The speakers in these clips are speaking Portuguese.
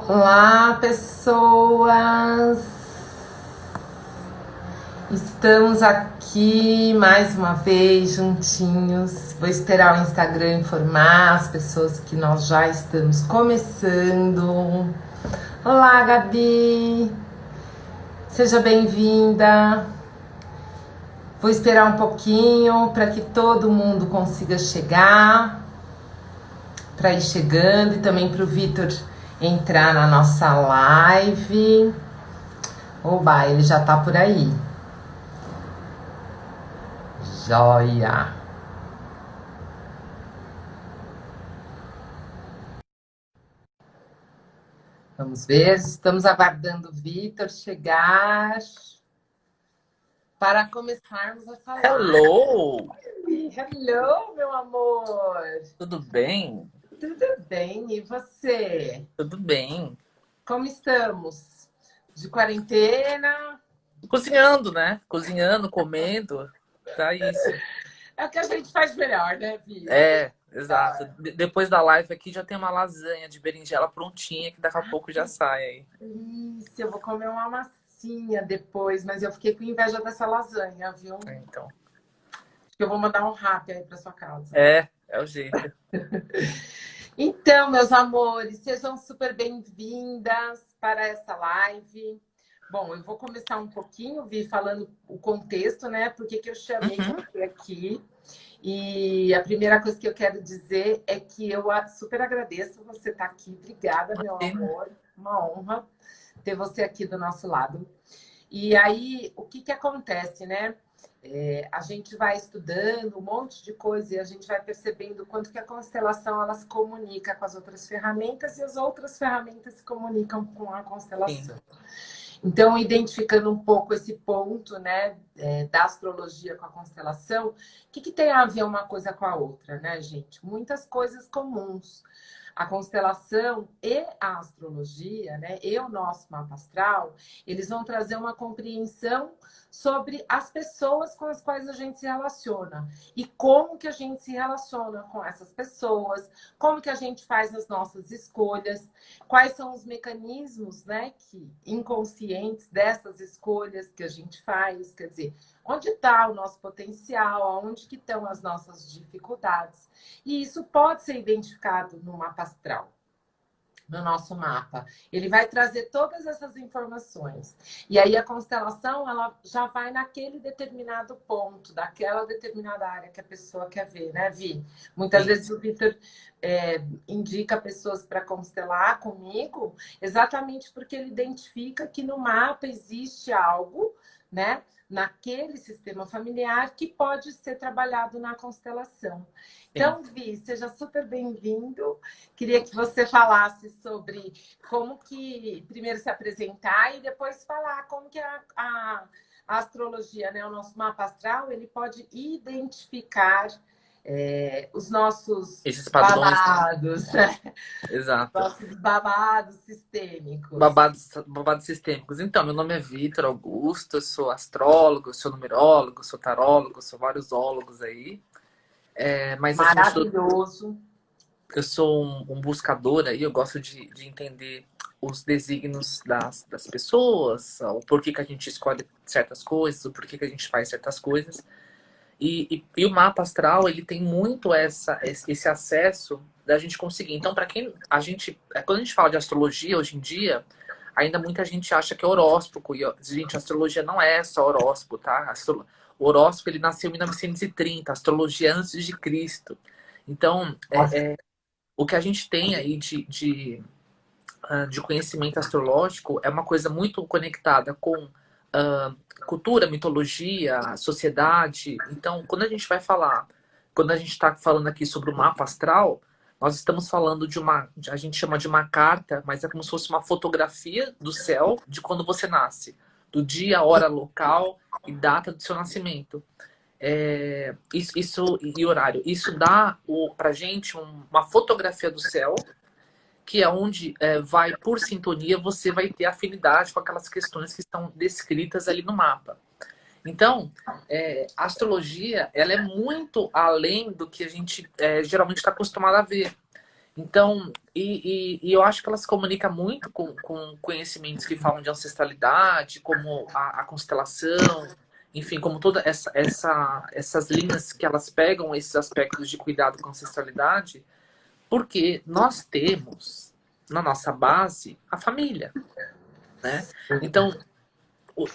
Olá, pessoas! Estamos aqui mais uma vez juntinhos. Vou esperar o Instagram informar as pessoas que nós já estamos começando. Olá, Gabi! Seja bem-vinda. Vou esperar um pouquinho para que todo mundo consiga chegar, para ir chegando e também para o Vitor entrar na nossa live. Oba, ele já tá por aí. Joia! Vamos ver, estamos aguardando o Vitor chegar para começarmos a falar. Hello! Hello, meu amor! Tudo bem? Tudo bem, e você? Tudo bem. Como estamos? De quarentena? Cozinhando, né? Cozinhando, comendo. Tá isso. É o que a gente faz melhor, né, Vi? Exato. Depois da live aqui já tem uma lasanha de berinjela prontinha que daqui a pouco já sai aí. Isso, eu vou comer uma massinha depois, mas eu fiquei com inveja dessa lasanha, viu? Então. Acho que eu vou mandar um rap aí para sua casa. É o jeito. Então, meus amores, sejam super bem-vindas para essa live. Bom, eu vou começar um pouquinho, Vi, falando o contexto, né? Por que eu chamei Uhum. você aqui. E a primeira coisa que eu quero dizer é que eu super agradeço você estar aqui. Obrigada, meu amor. Uma honra ter você aqui do nosso lado. E aí, o que acontece, né? A gente vai estudando um monte de coisa e a gente vai percebendo o quanto que a constelação ela se comunica com as outras ferramentas e as outras ferramentas se comunicam com a Sim. constelação. Então, identificando um pouco esse ponto, né, da astrologia com a constelação, o que tem a ver uma coisa com a outra, né, gente? Muitas coisas comuns. A constelação e a astrologia, né, e o nosso mapa astral, eles vão trazer uma compreensão sobre as pessoas com as quais a gente se relaciona e como que a gente se relaciona com essas pessoas, como que a gente faz as nossas escolhas, quais são os mecanismos, né, que inconscientes dessas escolhas que a gente faz, quer dizer, onde está o nosso potencial, onde que estão as nossas dificuldades. E isso pode ser identificado no mapa astral, no nosso mapa. Ele vai trazer todas essas informações. E aí a constelação, ela já vai naquele determinado ponto, daquela determinada área que a pessoa quer ver, né, Vi? Muitas Sim. vezes o Vitor indica pessoas para constelar comigo, exatamente porque ele identifica que no mapa existe algo, né, naquele sistema familiar que pode ser trabalhado na constelação. Sim. Então, Vi, seja super bem-vindo. Queria que você falasse sobre como que, primeiro se apresentar e depois falar como que a astrologia, né, o nosso mapa astral, ele pode identificar os nossos Esses padrões, babados, né? exato. Nossos babados sistêmicos. Babados sistêmicos. Então, meu nome é Vitor Augusto, eu sou astrólogo, sou numerólogo, sou tarólogo, sou vários ólogos aí. Mas acima de tudo, Maravilhoso. eu sou um buscador aí, eu gosto de entender os desígnios das pessoas, o porquê que a gente escolhe certas coisas, o porquê que a gente faz certas coisas. E o mapa astral, ele tem muito esse acesso da gente conseguir. Então, para quem quando a gente fala de astrologia hoje em dia, ainda muita gente acha que é horóscopo. E, gente, a astrologia não é só horóscopo, tá? O horóscopo, ele nasceu em 1930, a astrologia é antes de Cristo. Então, o que a gente tem aí de conhecimento astrológico é uma coisa muito conectada com cultura, mitologia, sociedade. Então, quando a gente está falando aqui sobre o mapa astral, nós estamos falando a gente chama de uma carta, mas é como se fosse uma fotografia do céu de quando você nasce, do dia, hora, local e data do seu nascimento. Isso e horário. Isso dá pra gente uma fotografia do céu que é onde vai, por sintonia, você vai ter afinidade com aquelas questões que estão descritas ali no mapa. Então, a astrologia, ela é muito além do que a gente geralmente está acostumado a ver. Então, E eu acho que ela se comunica muito com conhecimentos que falam de ancestralidade, como a constelação, enfim, como toda essas linhas que elas pegam esses aspectos de cuidado com ancestralidade, porque nós temos na nossa base a família, né? Então,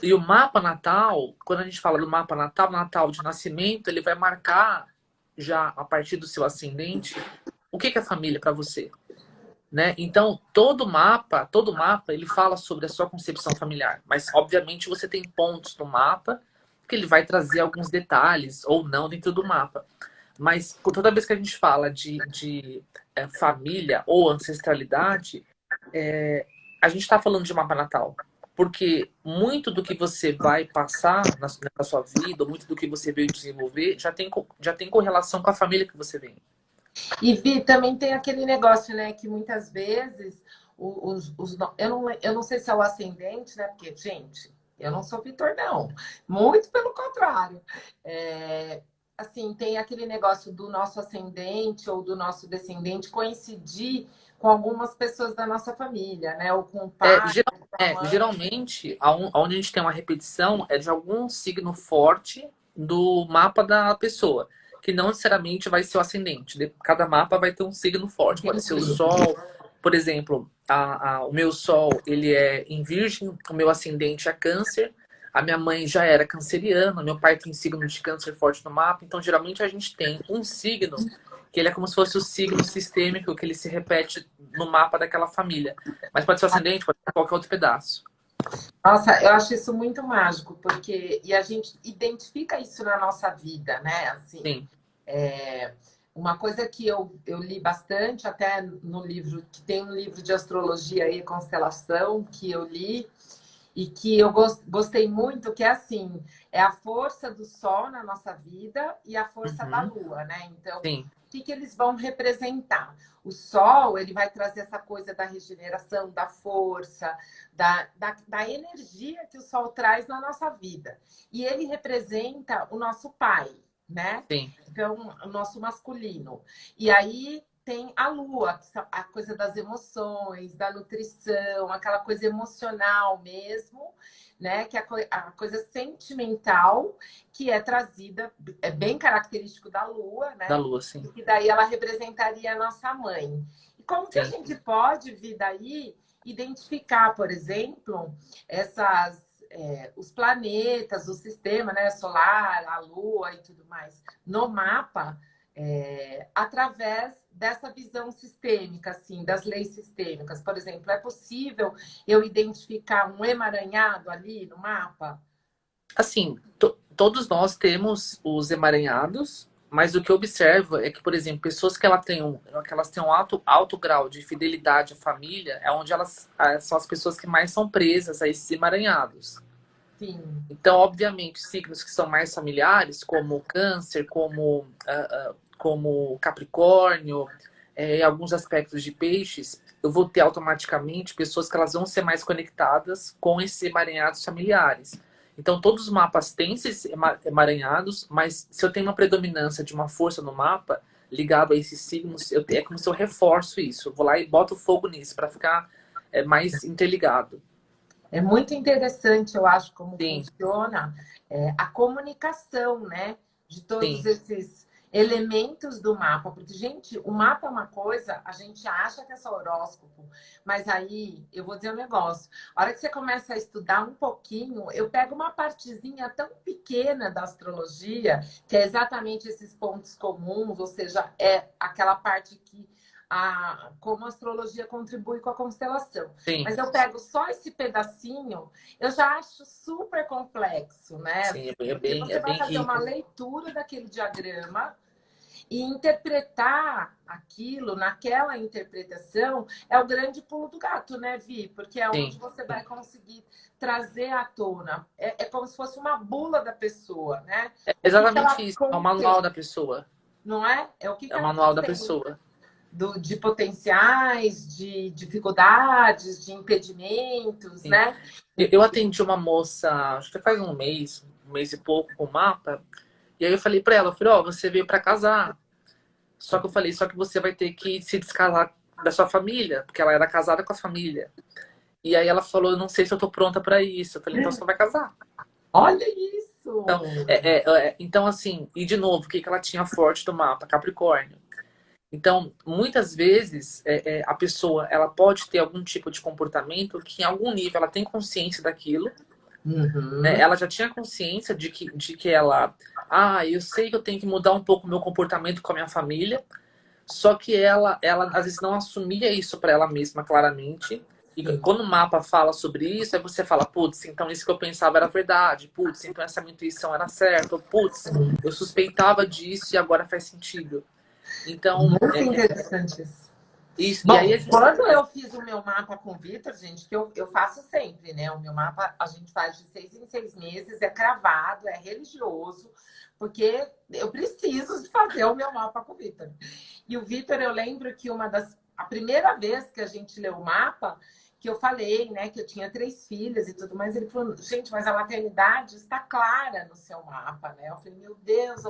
e o mapa natal, quando a gente fala do mapa natal, Natal de nascimento, ele vai marcar já a partir do seu ascendente o que é família para você, né? Então, todo mapa, ele fala sobre a sua concepção familiar, mas obviamente você tem pontos no mapa que ele vai trazer alguns detalhes ou não dentro do mapa. Mas toda vez que a gente fala de família ou ancestralidade, a gente está falando de mapa natal. Porque muito do que você vai passar na sua vida, ou muito do que você veio desenvolver, já tem correlação com a família que você vem. E Vi, também tem aquele negócio, né, que muitas vezes eu não sei se é o ascendente, né? Porque, gente, eu não sou Vitor, não. Muito pelo contrário. Assim, tem aquele negócio do nosso ascendente ou do nosso descendente coincidir com algumas pessoas da nossa família, né? Ou com o pai, ou com a mãe. Geralmente, onde a gente tem uma repetição é de algum signo forte do mapa da pessoa, que não necessariamente vai ser o ascendente. Cada mapa vai ter um signo forte. Pode ser o Entendi. Sol, por exemplo, o meu Sol ele é em Virgem, o meu ascendente é Câncer, a minha mãe já era canceriana, meu pai tem signo de Câncer forte no mapa, então geralmente a gente tem um signo que ele é como se fosse o signo sistêmico, que ele se repete no mapa daquela família. Mas pode ser o ascendente, pode ser qualquer outro pedaço. Nossa, eu acho isso muito mágico, porque e a gente identifica isso na nossa vida, né? Assim, Sim. uma coisa que eu li bastante, até no livro, que tem um livro de astrologia e constelação que eu li, e que eu gostei muito, que é assim, é a força do Sol na nossa vida e a força da Uhum. Lua, né? Então, Sim. o que eles vão representar? O Sol, ele vai trazer essa coisa da regeneração, da força, da energia que o Sol traz na nossa vida. E ele representa o nosso pai, né? Sim. Então, o nosso masculino. E aí tem a lua, a coisa das emoções, da nutrição, aquela coisa emocional mesmo, né? Que é a coisa sentimental que é trazida, é bem característico da lua, Da né? Lua, sim. E que daí ela representaria a nossa mãe. E como que a Sim. gente pode vir daí identificar, por exemplo, os planetas, o sistema, né, solar, a Lua e tudo mais, no mapa, através dessa visão sistêmica, assim, das leis sistêmicas. Por exemplo, é possível eu identificar um emaranhado ali no mapa? Assim, todos nós temos os emaranhados, mas o que eu observo é que, por exemplo, pessoas que elas têm um alto grau de fidelidade à família, é onde elas são as pessoas que mais são presas a esses emaranhados. Sim. Então, obviamente, signos que são mais familiares, como Câncer, como Capricórnio, alguns aspectos de Peixes, eu vou ter automaticamente pessoas que elas vão ser mais conectadas com esses emaranhados familiares. Então, todos os mapas têm esses emaranhados, mas se eu tenho uma predominância de uma força no mapa ligado a esses signos, é como se eu reforço isso. Eu vou lá e boto fogo nisso para ficar mais interligado. É muito interessante, eu acho, como Sim, funciona a comunicação, né? De todos sim, esses elementos do mapa. Porque, gente, o mapa é uma coisa, a gente acha que é só horóscopo, mas aí eu vou dizer um negócio. A hora que você começa a estudar um pouquinho, eu pego uma partezinha tão pequena da astrologia, que é exatamente esses pontos comuns, ou seja, é aquela parte que como a astrologia contribui com a constelação. sim. Mas eu pego só esse pedacinho, eu já acho super complexo, né? Sim, Porque é você vai bem fazer uma rico. leitura daquele diagrama e interpretar aquilo naquela interpretação é o grande pulo do gato, né, Vi? Porque é onde Sim, você vai conseguir trazer à tona. É como se fosse uma bula da pessoa, né? é O que ela exatamente isso. É o manual contém, da pessoa. não é? É o que É o ela manual da contém pessoa. de potenciais, de dificuldades, de impedimentos, Sim. né? Eu atendi uma moça, acho que faz um mês e pouco, com o mapa. E aí eu falei pra ela, ó, você veio pra casar. Só que eu falei, só que você vai ter que se descasar da sua família, porque ela era casada com a família. E aí ela falou, eu não sei se eu tô pronta para isso. Eu falei, então você não vai casar. Olha isso! Então, então assim, e de novo, o que que ela tinha forte do mapa? Capricórnio. Então, muitas vezes, a pessoa ela pode ter algum tipo de comportamento que, em algum nível, ela tem consciência daquilo, né? Uhum. Ela já tinha consciência de que ela... Ah, eu sei que eu tenho que mudar um pouco o meu comportamento com a minha família, só que ela às vezes, não assumia isso para ela mesma claramente. E Sim. quando o mapa fala sobre isso, aí você fala, putz, então isso que eu pensava era verdade. Putz, então essa minha intuição era certa. Ou, putz, Sim. eu suspeitava disso e agora faz sentido. Então, Muito interessante isso. isso. E aí a Bom, gente... quando eu fiz o meu mapa com o Vitor, gente, que eu faço sempre, né? O meu mapa a gente faz de 6 em 6 meses, é cravado, é religioso, porque eu preciso de fazer o meu mapa com o Vitor. E o Vitor, eu lembro que a primeira vez que a gente leu o mapa, que eu falei, né, que eu tinha 3 filhas e tudo mais, ele falou, gente, mas a maternidade está clara no seu mapa, né? Eu falei, meu Deus,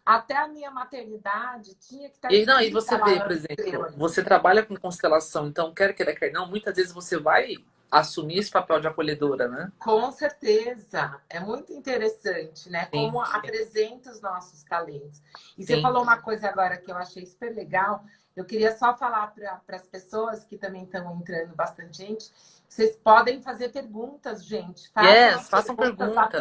até a minha maternidade tinha que estar E, não, e escrita você lá vê, por nas exemplo, estrelas. você trabalha com constelação, então quer queira, quer não, muitas vezes você vai assumir esse papel de acolhedora, né? Com certeza, é muito interessante, né? Sim, Como apresenta os nossos talentos. E você sim. falou uma coisa agora que eu achei super legal. Eu queria só falar para as pessoas que também estão entrando bastante gente. Vocês podem fazer perguntas, gente. Façam Yes, as façam perguntas, pergunta.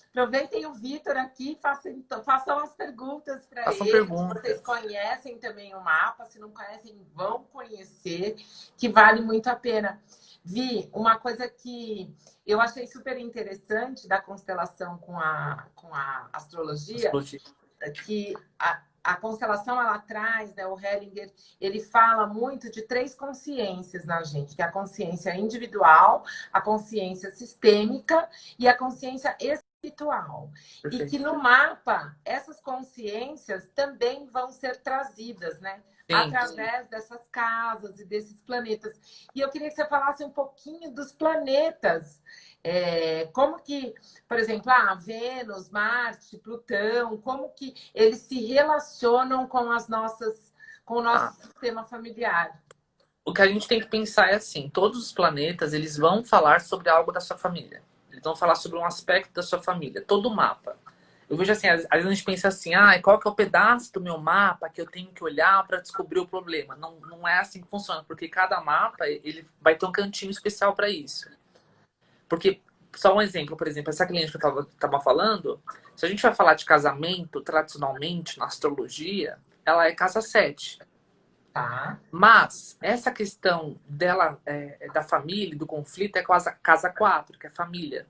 aproveitem o Vitor aqui, façam as perguntas para Façam ele. Se vocês perguntas. conhecem também o mapa, se não conhecem, vão conhecer, que vale muito a pena. Vi, uma coisa que eu achei super interessante da constelação com a astrologia, Astrologia. é que a constelação ela traz, né, o Hellinger, ele fala muito de 3 consciências na gente, que é a consciência individual, a consciência sistêmica e a consciência espiritual. E que Perfeito. no mapa, essas consciências também vão ser trazidas, né? Sim. Através dessas casas e desses planetas. E eu queria que você falasse um pouquinho dos planetas. Como que, por exemplo, Vênus, Marte, Plutão, como que eles se relacionam com o Ah, nosso sistema familiar? o que a gente tem que pensar é assim, todos os planetas, eles vão falar sobre algo da sua família. Eles vão falar sobre um aspecto da sua família, todo o mapa. Eu vejo assim, às vezes a gente pensa assim, qual que é o pedaço do meu mapa que eu tenho que olhar para descobrir o problema? Não, não é assim que funciona, porque cada mapa, ele vai ter um cantinho especial para isso. Porque, só um exemplo, por exemplo, essa cliente que eu estava falando, se a gente vai falar de casamento, tradicionalmente, na astrologia, ela é casa 7. Tá? Mas essa questão dela, da família, do conflito, é casa 4, que é família.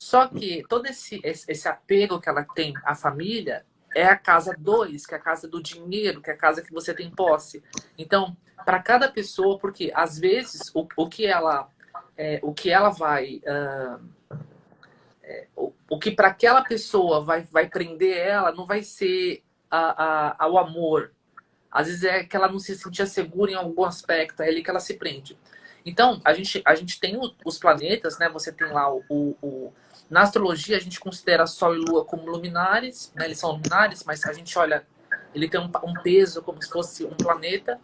Só que todo esse apego que ela tem à família é a casa 2, que é a casa do dinheiro, que é a casa que você tem posse. Então, para cada pessoa, porque às vezes o que ela vai. O que para aquela pessoa vai prender ela não vai ser ao amor. Às vezes é que ela não se sentia segura em algum aspecto, é ali que ela se prende. Então, a gente tem os planetas, né? Você tem lá na astrologia, a gente considera Sol e Lua como luminares, né? Eles são luminares, mas a gente olha, ele tem um peso como se fosse um planeta.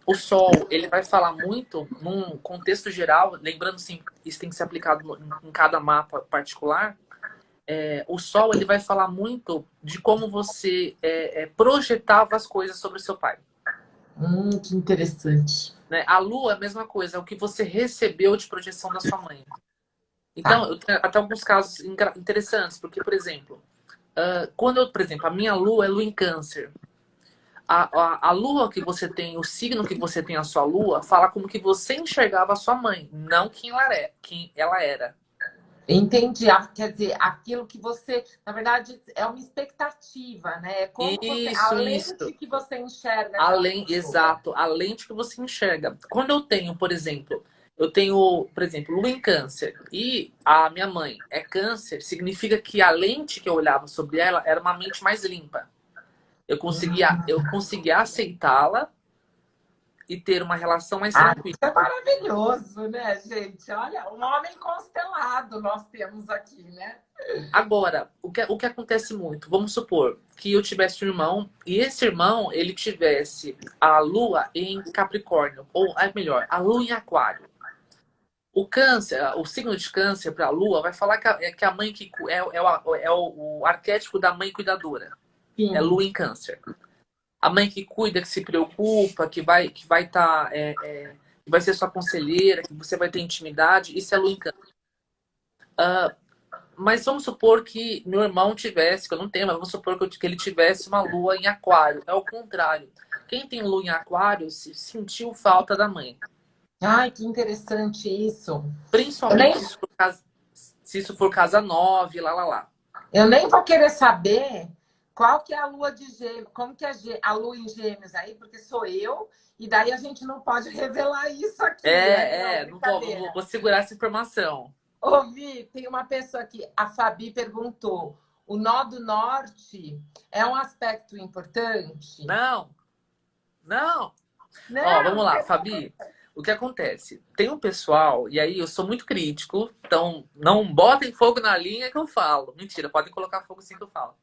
O Sol, ele vai falar muito num contexto geral, lembrando sim, isso tem que ser aplicado em cada mapa particular. O Sol, ele vai falar muito de como você projetava as coisas sobre o seu pai. Que interessante. Né? A Lua é a mesma coisa, é o que você recebeu de projeção da sua mãe. Tá. Então, eu tenho até alguns casos interessantes, porque, por exemplo, por exemplo, a minha Lua é Lua em Câncer. A Lua que você tem, o signo que você tem a sua Lua, fala como que você enxergava a sua mãe, não quem ela era. Entendi. Quer dizer, aquilo que você, na verdade, é uma expectativa, né? É como você, a Isso, isso. lente que você enxerga aquela Além, pessoa. exato, a lente que você enxerga. Quando eu tenho, por exemplo, Lua em Câncer e a minha mãe é Câncer, significa que a lente que eu olhava sobre ela era uma mente mais limpa. Eu conseguia aceitá-la e ter uma relação mais Ah, tranquila. isso é maravilhoso, né, gente? Olha, um homem constelado nós temos aqui, né? Agora, o que acontece muito? Vamos supor que eu tivesse um irmão e esse irmão ele tivesse a lua em Capricórnio, ou é melhor, a lua em Aquário. O câncer, o signo de câncer para a lua vai falar que a mãe que o arquétipo da mãe cuidadora. É Sim. lua em câncer. A mãe que cuida, que se preocupa, que vai estar, que vai ser sua conselheira, que você vai ter intimidade, isso é lua em câncer. Mas vamos supor que meu irmão tivesse, que eu não tenho, mas vamos supor que ele tivesse uma lua em aquário. É o contrário. Quem tem lua em aquário sentiu falta da mãe. Ai, que interessante isso. Eu nem, Principalmente se isso for casa 9, lá. eu nem vou querer saber qual que é a lua de gêmeos, como que é a lua em gêmeos aí, porque sou eu, e daí a gente não pode revelar isso aqui, né? Não, Não vou brincadeira. segurar essa informação. Ouvi, tem uma pessoa aqui, a Fabi perguntou: o nó do norte é um aspecto importante? Não, não. Ó, Não, vamos lá, Fabi. O que acontece? Tem um pessoal, e aí eu sou muito crítico, então não botem fogo na linha que eu falo. Mentira, podem colocar fogo sim que eu falo.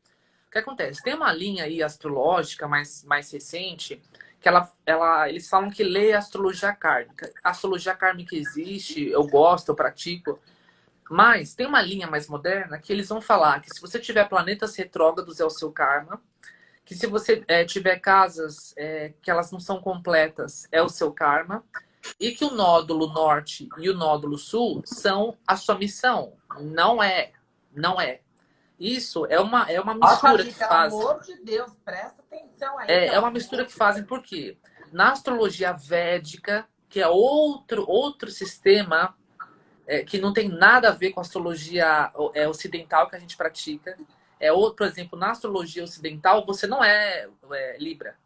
O que acontece? Tem uma linha aí astrológica mais recente que eles falam que lê a astrologia kármica. A astrologia kármica existe, eu gosto, eu pratico, mas tem uma linha mais moderna que eles vão falar que se você tiver planetas retrógrados é o seu karma, que se você tiver casas que elas não são completas é o seu karma, e que o nódulo norte e o nódulo sul são a sua missão. Não é. Não é. Isso é uma ó, mistura Fabi, que pelo faz. amor de Deus, presta atenção aí, É pelo uma mistura que fazem por quê? Na astrologia védica, que é outro sistema que não tem nada a ver com a astrologia ocidental que a gente pratica. Por exemplo, na astrologia ocidental, você não é Libra.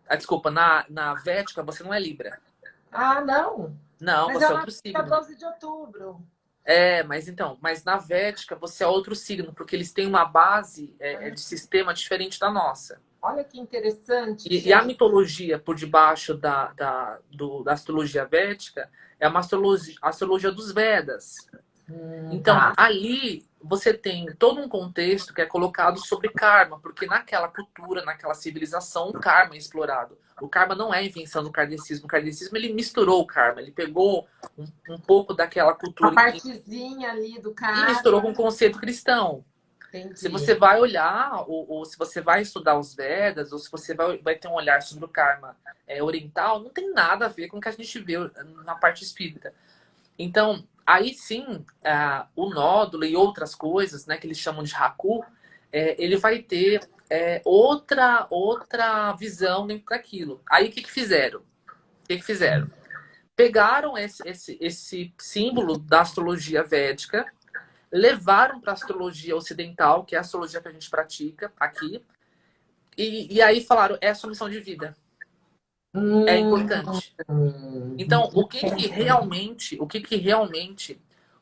Ah, desculpa, na Védica, você não é Libra. Ah, não. Não, Mas você eu é nasci outro dia signo. 12 de outubro. Mas na Védica, você é outro signo, porque eles têm uma base de sistema diferente da nossa. Olha que interessante, E a gente. mitologia por debaixo da astrologia védica é uma astrologia dos Vedas. Então, Tá. ali você tem todo um contexto que é colocado sobre karma, porque naquela cultura, naquela civilização, o karma é explorado. O karma não é invenção do kardecismo. O kardecismo, ele misturou o karma. Ele pegou um pouco daquela A cultura partezinha ali do e misturou karma. com o conceito cristão. Se Entendi. você vai olhar, ou se você vai estudar os Vedas, ou se você vai ter um olhar sobre o karma oriental, não tem nada a ver com o que a gente vê na parte espírita. Então, aí sim, o nódulo e outras coisas, né, que eles chamam de Haku, ele vai ter outra visão dentro daquilo. Aí o que que fizeram? O que que fizeram? Pegaram esse símbolo da astrologia védica, levaram para a astrologia ocidental, que é a astrologia que a gente pratica aqui, e aí falaram, é a sua missão de vida. É Hum, importante. Então, o que que realmente o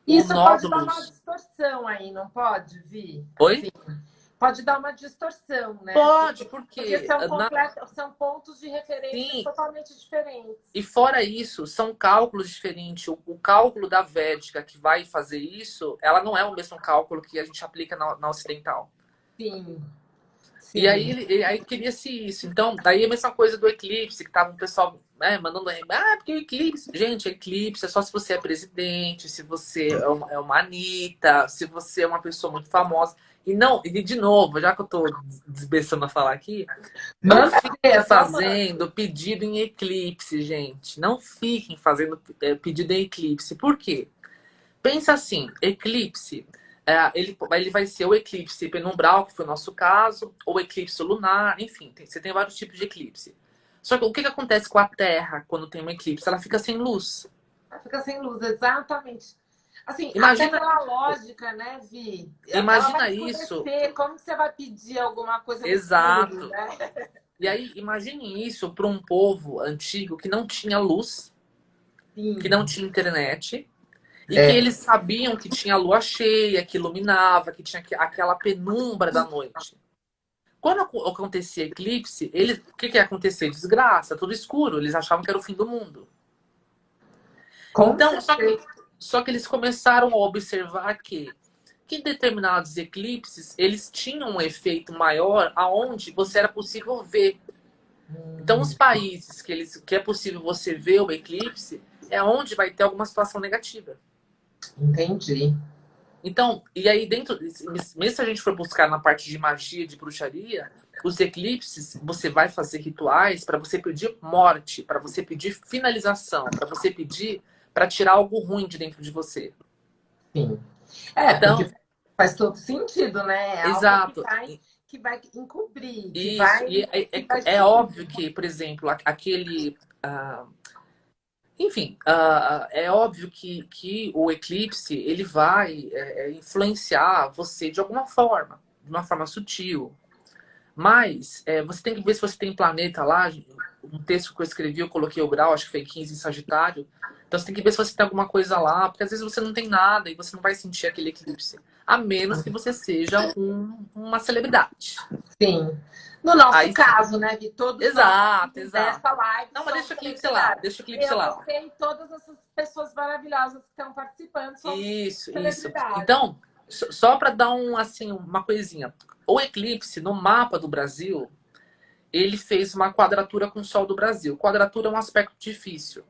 isso pode dar uma nódulos... distorção aí, não pode, Vi? Oi? Assim, pode dar uma distorção, né? Pode, Porque porque são são pontos de referência sim, totalmente diferentes. e fora isso, são cálculos diferentes. O cálculo da Védica que vai fazer isso, ela não é o mesmo cálculo que a gente aplica na ocidental. Sim, E sim. aí queria-se isso. Então, daí a mesma coisa do eclipse, que tava o pessoal mandando, porque o eclipse, gente, eclipse é só se você é presidente, se você é uma Anitta, se você é uma pessoa muito famosa. E não, e de novo, já que eu tô desbeçando a falar aqui, não Manda fiquem ver, só manda. fazendo pedido em eclipse, gente. Não fiquem fazendo pedido em eclipse. Por quê? Pensa assim, eclipse, ele vai ser o eclipse penumbral, que foi o nosso caso, ou eclipse lunar, enfim, você tem vários tipos de eclipse. Só que o que que acontece com a Terra quando tem um eclipse? Ela fica sem luz. Fica sem luz, exatamente. Assim, até Imagina, pela lógica, né, Vi? Ela vai imagina isso, escurecer. Como que você vai pedir alguma coisa no escuro, exato. né? E aí, imagine isso para um povo antigo que não tinha luz, que não Sim. tinha internet, e que É. eles sabiam que tinha lua cheia, que iluminava, que tinha aquela penumbra da noite. Quando acontecia eclipse, o que ia acontecer? Desgraça, tudo escuro. Eles achavam que era o fim do mundo. Com Então, certeza. só que eles começaram a observar que em determinados eclipses, eles tinham um efeito maior aonde você era possível ver. Então, os países que é possível você ver o eclipse é onde vai ter alguma situação negativa. Entendi. Então, e aí dentro, mesmo se a gente for buscar na parte de magia, de bruxaria, os eclipses, você vai fazer rituais para você pedir morte, para você pedir finalização, para você pedir para tirar algo ruim de dentro de você. Sim. É, porque Então, faz todo sentido, né? É algo exato. que vai encobrir, Isso. E que vai é sumir. óbvio que, por exemplo, aquele. Enfim, é óbvio que o eclipse ele vai influenciar você de uma forma sutil. Mas você tem que ver se você tem planeta lá. Um texto que eu escrevi, eu coloquei o grau, acho que foi 15 em Sagitário. Então você tem que ver se você tem alguma coisa lá, porque às vezes você não tem nada e você não vai sentir aquele eclipse. A menos que você seja uma celebridade. Sim. No nosso Aí sim. caso, né, que todos nós Exato, dessa exato. live Não, mas somos deixa o eclipse lá, celebridades. deixa o eclipse Eu, lá. você e todas essas pessoas maravilhosas que estão participando somos Isso. celebridades. Então, só para dar assim, uma coisinha. O eclipse, no mapa do Brasil, ele fez uma quadratura com o Sol do Brasil. Quadratura é um aspecto difícil.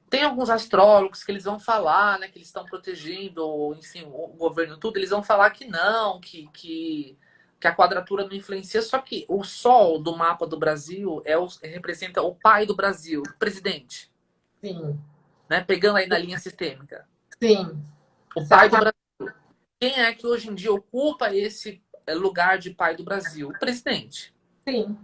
Tem alguns astrólogos que eles vão falar, né, que eles estão protegendo, enfim, o governo tudo, eles vão falar que não, que a quadratura não influencia, só que o Sol do mapa do Brasil representa o pai do Brasil, o presidente, Sim, né, pegando aí na linha sistêmica. sim. O pai do Exatamente. Brasil. Quem é que hoje em dia ocupa esse lugar de pai do Brasil? O presidente. Sim.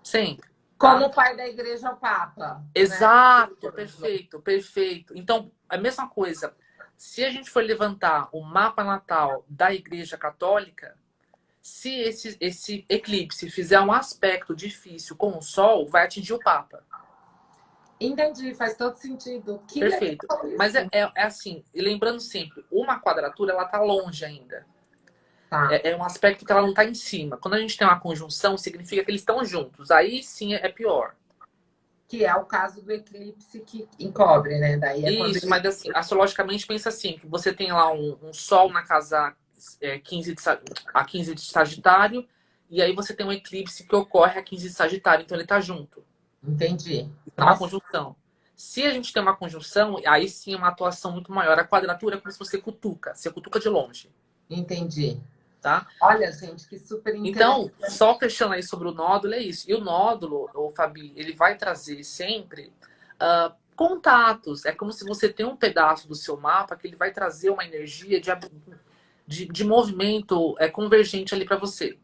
Sempre. Como Tá? o pai da igreja é o Papa, né? Exato, perfeito, perfeito. Então, a mesma coisa. Se a gente for levantar o mapa natal da Igreja Católica, se esse eclipse fizer um aspecto difícil com o Sol, vai atingir o Papa. Entendi, faz todo sentido. Que Perfeito. legal Mas isso. é assim, e lembrando sempre, uma quadratura ela está longe ainda. Tá. É um aspecto que ela não está em cima. Quando a gente tem uma conjunção, significa que eles estão juntos. Aí sim é pior. Que é o caso do eclipse que encobre, né? Daí é quando Isso, ele. mas assim, astrologicamente pensa assim, que você tem lá um Sol na casa 15 a 15 de Sagitário, e aí você tem um eclipse que ocorre a 15 de Sagitário, então ele está junto. Entendi. É uma Nossa, conjunção. Se a gente tem uma conjunção, aí sim é uma atuação muito maior. A quadratura é como se você cutuca de longe, entendi. tá? Olha, gente, que super Então, interessante. só fechando aí sobre o nódulo, é isso. E o nódulo, o Fabi, ele vai trazer sempre contatos. É como se você tem um pedaço do seu mapa que ele vai trazer uma energia de movimento convergente ali para você.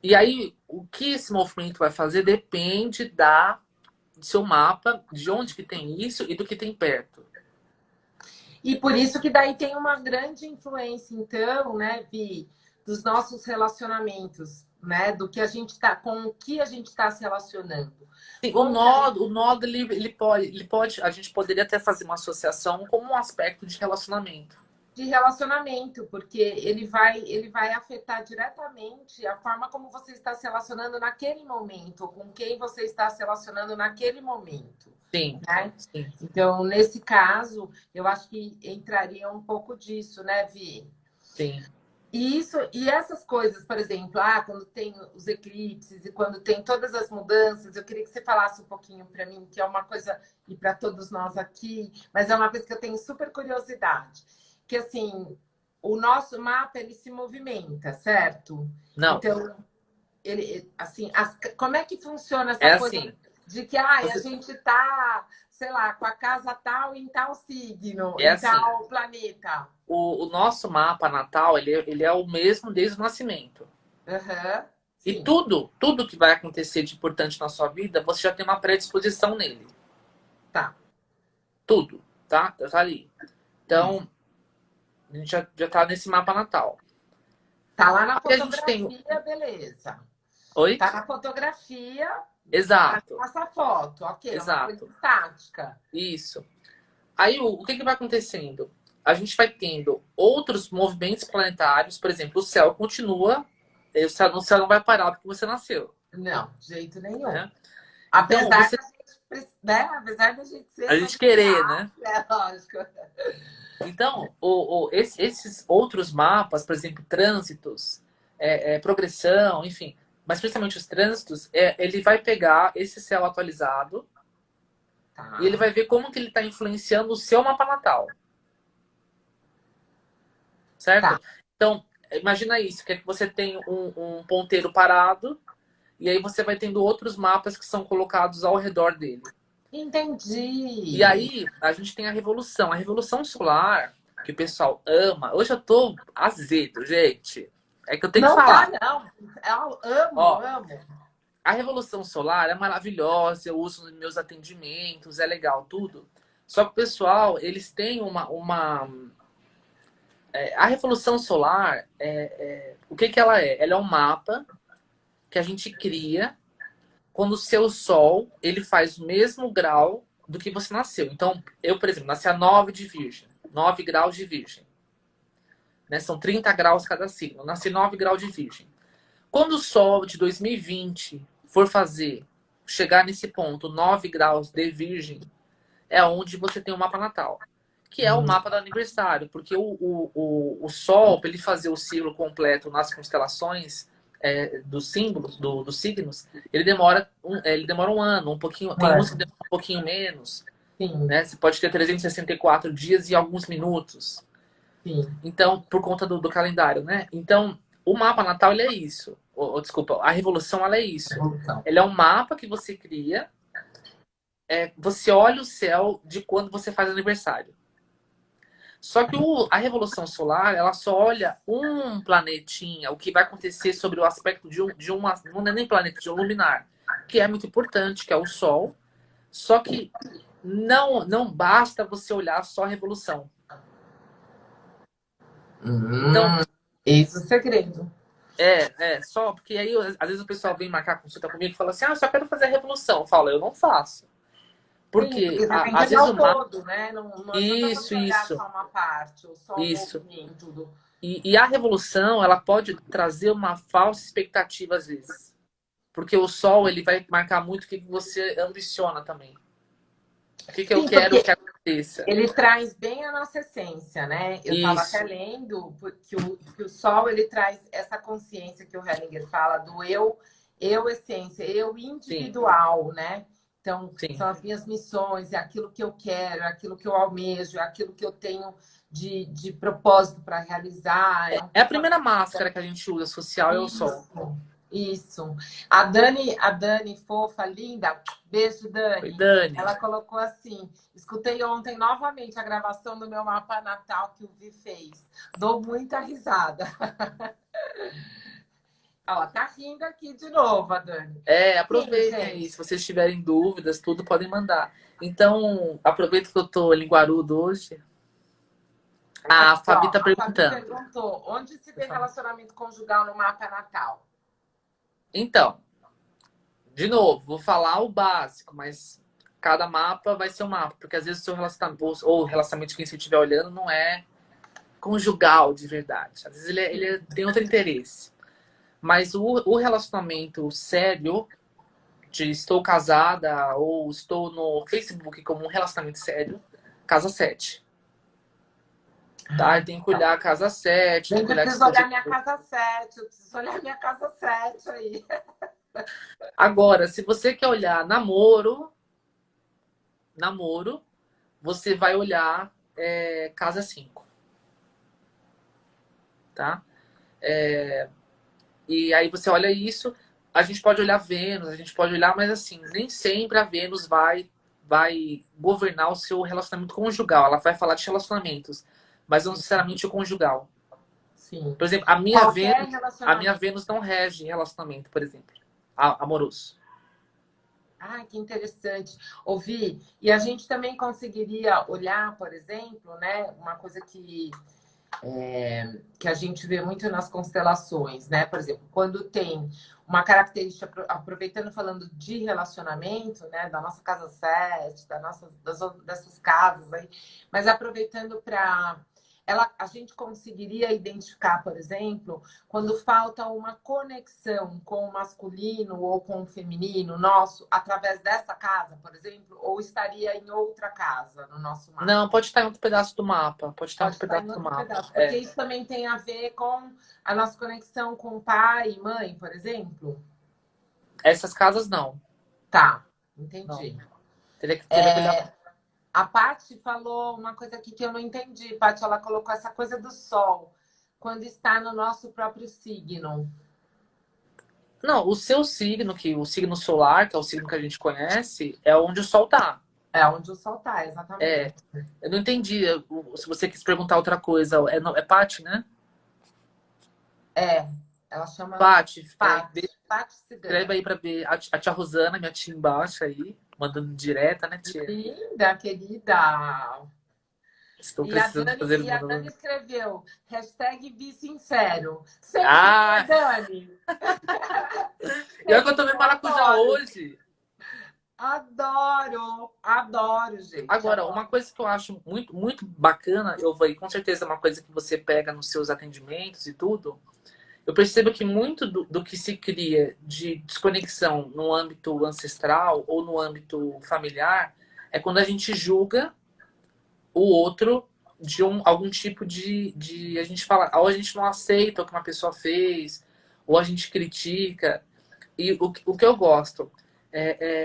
E aí, o que esse movimento vai fazer depende do seu mapa, de onde que tem isso e do que tem perto. E por isso que daí tem uma grande influência, então, né, Vi, dos nossos relacionamentos, né? Do que a gente tá, com o que a gente está se relacionando. Sim, Como que a gente o nódo ele pode, a gente poderia até fazer uma associação como um aspecto de relacionamento. de relacionamento, porque ele vai afetar diretamente a forma como você está se relacionando naquele momento, com quem você está se relacionando naquele momento, Sim, né? sim, Então, nesse caso, eu acho que entraria um pouco disso, né, Vi? sim. E isso, e essas coisas, por exemplo, quando tem os eclipses e quando tem todas as mudanças, eu queria que você falasse um pouquinho para mim, que é uma coisa, e para todos nós aqui, mas é uma coisa que eu tenho super curiosidade, que assim, o nosso mapa ele se movimenta, certo? Não, Então, ele, assim, como é que funciona é essa coisa assim. de que a Você, gente tá, sei lá, com a casa tal em tal signo, é em assim. tal planeta? O nosso mapa natal, ele é o mesmo desde o nascimento. Aham, E sim. tudo que vai acontecer de importante na sua vida, você já tem uma predisposição nele. Tá, Tudo, tá? Tá ali. isso. Então, a gente já tá nesse mapa natal. Tá lá na Aí a gente tem. fotografia, beleza. Oi? Tá na fotografia, Exato, essa foto, ok, é uma coisa exato. estática. Isso. Aí o que vai acontecendo? A gente vai tendo outros movimentos planetários, por exemplo, o céu continua, o céu não vai parar porque você nasceu, Não, de jeito nenhum. né? Então, Apesar da gente, né? Apesar da gente ser a gente querer, né? é lógico. Então, esses outros mapas, por exemplo, trânsitos, progressão, enfim, mas principalmente os trânsitos, ele vai pegar esse céu atualizado e ele Tá, vai ver como que ele está influenciando o seu mapa natal, tá. certo? Então, imagina isso, que é que você tem um ponteiro parado e aí você vai tendo outros mapas que são colocados ao redor dele. E Entendi. aí, a gente tem a revolução. A revolução solar, que o pessoal ama. Hoje eu tô azedo, gente. É que eu tenho que Não tá, falar. não. Eu amo, Ó, amo. a revolução solar é maravilhosa, eu uso nos meus atendimentos, é legal, tudo. Só que o pessoal, eles têm a revolução solar, o que que ela é? Ela é um mapa que a gente cria quando o seu Sol, ele faz o mesmo grau do que você nasceu. Então, eu, por exemplo, nasci a 9 de Virgem. 9 graus de Virgem. Né? São 30 graus cada signo. Eu nasci 9 graus de Virgem. Quando o Sol de 2020 for chegar nesse ponto, 9 graus de Virgem, é onde você tem o mapa natal. Que é o Hum, mapa do aniversário. Porque o Sol, para ele fazer o ciclo completo nas constelações dos símbolos, dos signos, ele demora um ano, um pouquinho. Tem uns que Mano, demoram um pouquinho menos. sim, Né? Você pode ter 364 dias e alguns minutos. sim. Então, por conta do calendário, né? Então, o mapa natal, ele é isso. Desculpa, a revolução, ela é isso. Revolução. Ele é um mapa que você cria, você olha o céu de quando você faz aniversário. Só que a revolução solar, ela só olha um planetinha, o que vai acontecer sobre o aspecto de uma, não é nem planeta, de um luminar, que é muito importante, que é o Sol. Só que não basta você olhar só a revolução. Então, Esse é o segredo. só, porque aí às vezes o pessoal vem marcar consulta comigo e fala assim, eu só quero fazer a revolução. Eu falo, eu não faço. Sim, Porque porque você tem que às olhar vezes o o mapa. todo, né? Não adianta Isso, você olhar isso, só uma parte, ou só o isso. movimento do. E a revolução, ela pode trazer uma falsa expectativa às vezes. Porque o Sol, ele vai marcar muito o que você ambiciona também. O que eu Sim, quero porque que aconteça. ele traz bem a nossa essência, né? Eu estava até Isso, lendo que o Sol ele traz essa consciência que o Hellinger fala do eu essência, eu sim, individual, né? Então, sim. são as minhas missões, é aquilo que eu quero, é aquilo que eu almejo, é aquilo que eu tenho de propósito para realizar. É um É a pouco primeira máscara que a gente usa social, é o Sol. isso, isso. A Dani, fofa, linda, beijo, Oi, Dani. Dani. Ela colocou assim: escutei ontem novamente a gravação do meu mapa natal que o Vi fez. Dou muita risada. Ó, tá rindo aqui de novo, a Dani. Sim, Aproveitem aí. Se gente. vocês tiverem dúvidas, tudo podem mandar. Então, aproveito que eu tô linguarudo hoje. A Aqui, Fabi ó, tá a Fabi perguntando. perguntou: onde se vê relacionamento conjugal no mapa natal? Então, de novo, vou falar o básico, mas cada mapa vai ser um mapa, porque às vezes o seu relacionamento, ou o relacionamento de quem você estiver olhando não é conjugal de verdade. Às vezes tem outro interesse. Mas o relacionamento sério, de estou casada ou estou no Facebook como um relacionamento sério, casa 7. Tá? Ah, Tem que tá. olhar a casa 7, tem Gente, que eu olhar preciso olhar disposição. minha casa 7. Eu preciso olhar minha casa 7 aí. Agora, se você quer olhar namoro, você vai olhar casa 5, tá? E aí você olha isso, a gente pode olhar Vênus, a gente pode olhar, mas assim, nem sempre a Vênus vai governar o seu relacionamento conjugal. Ela vai falar de relacionamentos, mas não necessariamente o conjugal. Sim. Por exemplo, Qualquer a minha relacionamento. Vênus não rege relacionamento, por exemplo, amoroso. Ai, que interessante ouvir. E a gente também conseguiria olhar, por exemplo, né, uma coisa que a gente vê muito nas constelações, né? Por exemplo, quando tem uma característica, aproveitando falando de relacionamento, né, da nossa casa 7, dessas casas aí, mas aproveitando para a gente conseguiria identificar, por exemplo, quando falta uma conexão com o masculino ou com o feminino nosso, através dessa casa, por exemplo, ou estaria em outra casa no nosso mapa? Não, pode estar em outro pedaço do mapa. Pode estar em Pode outro estar pedaço em do outro mapa. pedaço, porque isso também tem a ver com a nossa conexão com pai e mãe, por exemplo? Essas casas não. Tá, Não. entendi. Teria que olhar. A Paty falou uma coisa aqui que eu não entendi. Paty, ela colocou essa coisa do sol, quando está no nosso próprio signo. Não, o seu signo, que o signo solar, que é o signo que a gente conhece, é onde o sol tá. É onde o sol está, exatamente. Eu não entendi. Se você quis perguntar outra coisa, é Paty, né? Ela chama Paty, Paty Cigana. escreve aí pra ver a tia Rosana, minha tia embaixo aí, mandando direta, né, tia? Linda, querida. Estou E a precisando fazer Dani escreveu, hashtag Bi Sincero. Sempre, Ah! Dani. E olha que eu tomei maracujá hoje. Adoro, gente. Agora, Adoro. uma coisa que eu acho muito, muito bacana, eu vou, e com certeza é uma coisa que você pega nos seus atendimentos e tudo, eu percebo que muito do que se cria de desconexão no âmbito ancestral ou no âmbito familiar é quando a gente julga o outro de algum tipo de. A gente fala, ou a gente não aceita o que uma pessoa fez, ou a gente critica. E o que eu gosto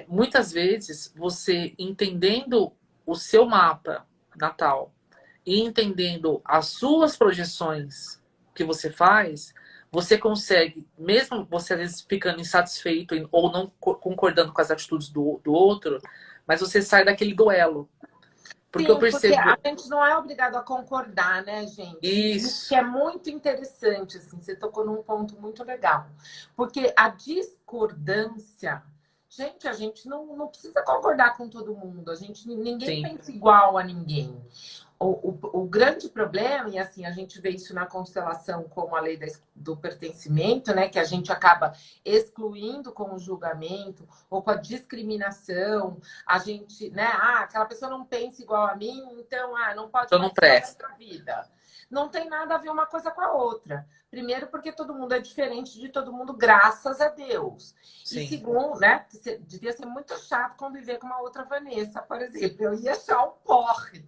muitas vezes você entendendo o seu mapa natal e entendendo as suas projeções que você faz, você consegue, mesmo você às vezes ficando insatisfeito ou não concordando com as atitudes do outro, mas você sai daquele duelo. Porque eu Sim, porque percebo. a gente não é obrigado a concordar, né, gente? Isso que Isso. é muito interessante, assim, você tocou num ponto muito legal. Porque a discordância, gente, a gente não precisa concordar com todo mundo, ninguém Sim. pensa igual a ninguém. O grande problema, e assim, a gente vê isso na constelação como a lei do pertencimento, né? Que a gente acaba excluindo com o julgamento ou com a discriminação. A gente, né? Aquela pessoa não pensa igual a mim, então, não pode Então não participar da presta. minha vida. Não tem nada a ver uma coisa com a outra. Primeiro, porque todo mundo é diferente de todo mundo, graças a Deus. Sim. E segundo, né? Devia ser muito chato conviver com uma outra Vanessa, por exemplo. Eu ia achar um porre,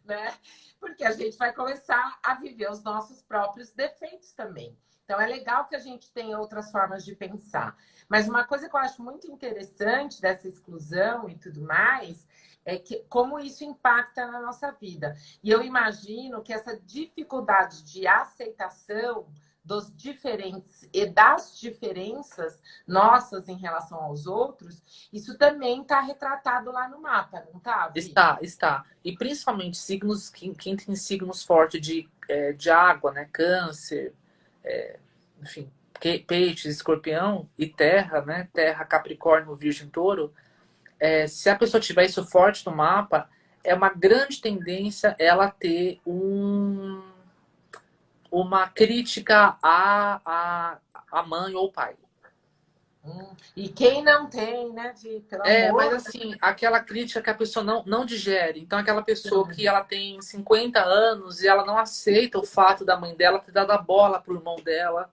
né? Porque a gente vai começar a viver os nossos próprios defeitos também. Então, é legal que a gente tenha outras formas de pensar. Mas uma coisa que eu acho muito interessante dessa exclusão e tudo mais é que como isso impacta na nossa vida. E eu imagino que essa dificuldade de aceitação dos diferentes e das diferenças nossas em relação aos outros, isso também está retratado lá no mapa, não está, Vi? Está. E principalmente signos, quem tem signos fortes de água, né? Câncer, enfim, peixes, escorpião e terra, né? Terra, Capricórnio, Virgem, Touro. Se a pessoa tiver isso forte no mapa, é uma grande tendência ela ter uma crítica à mãe ou pai. E quem não tem, né, Vi? Pelo amor. Mas assim, aquela crítica que a pessoa não digere. Então, aquela pessoa que ela tem 50 anos e ela não aceita o fato da mãe dela ter dado a bola pro irmão dela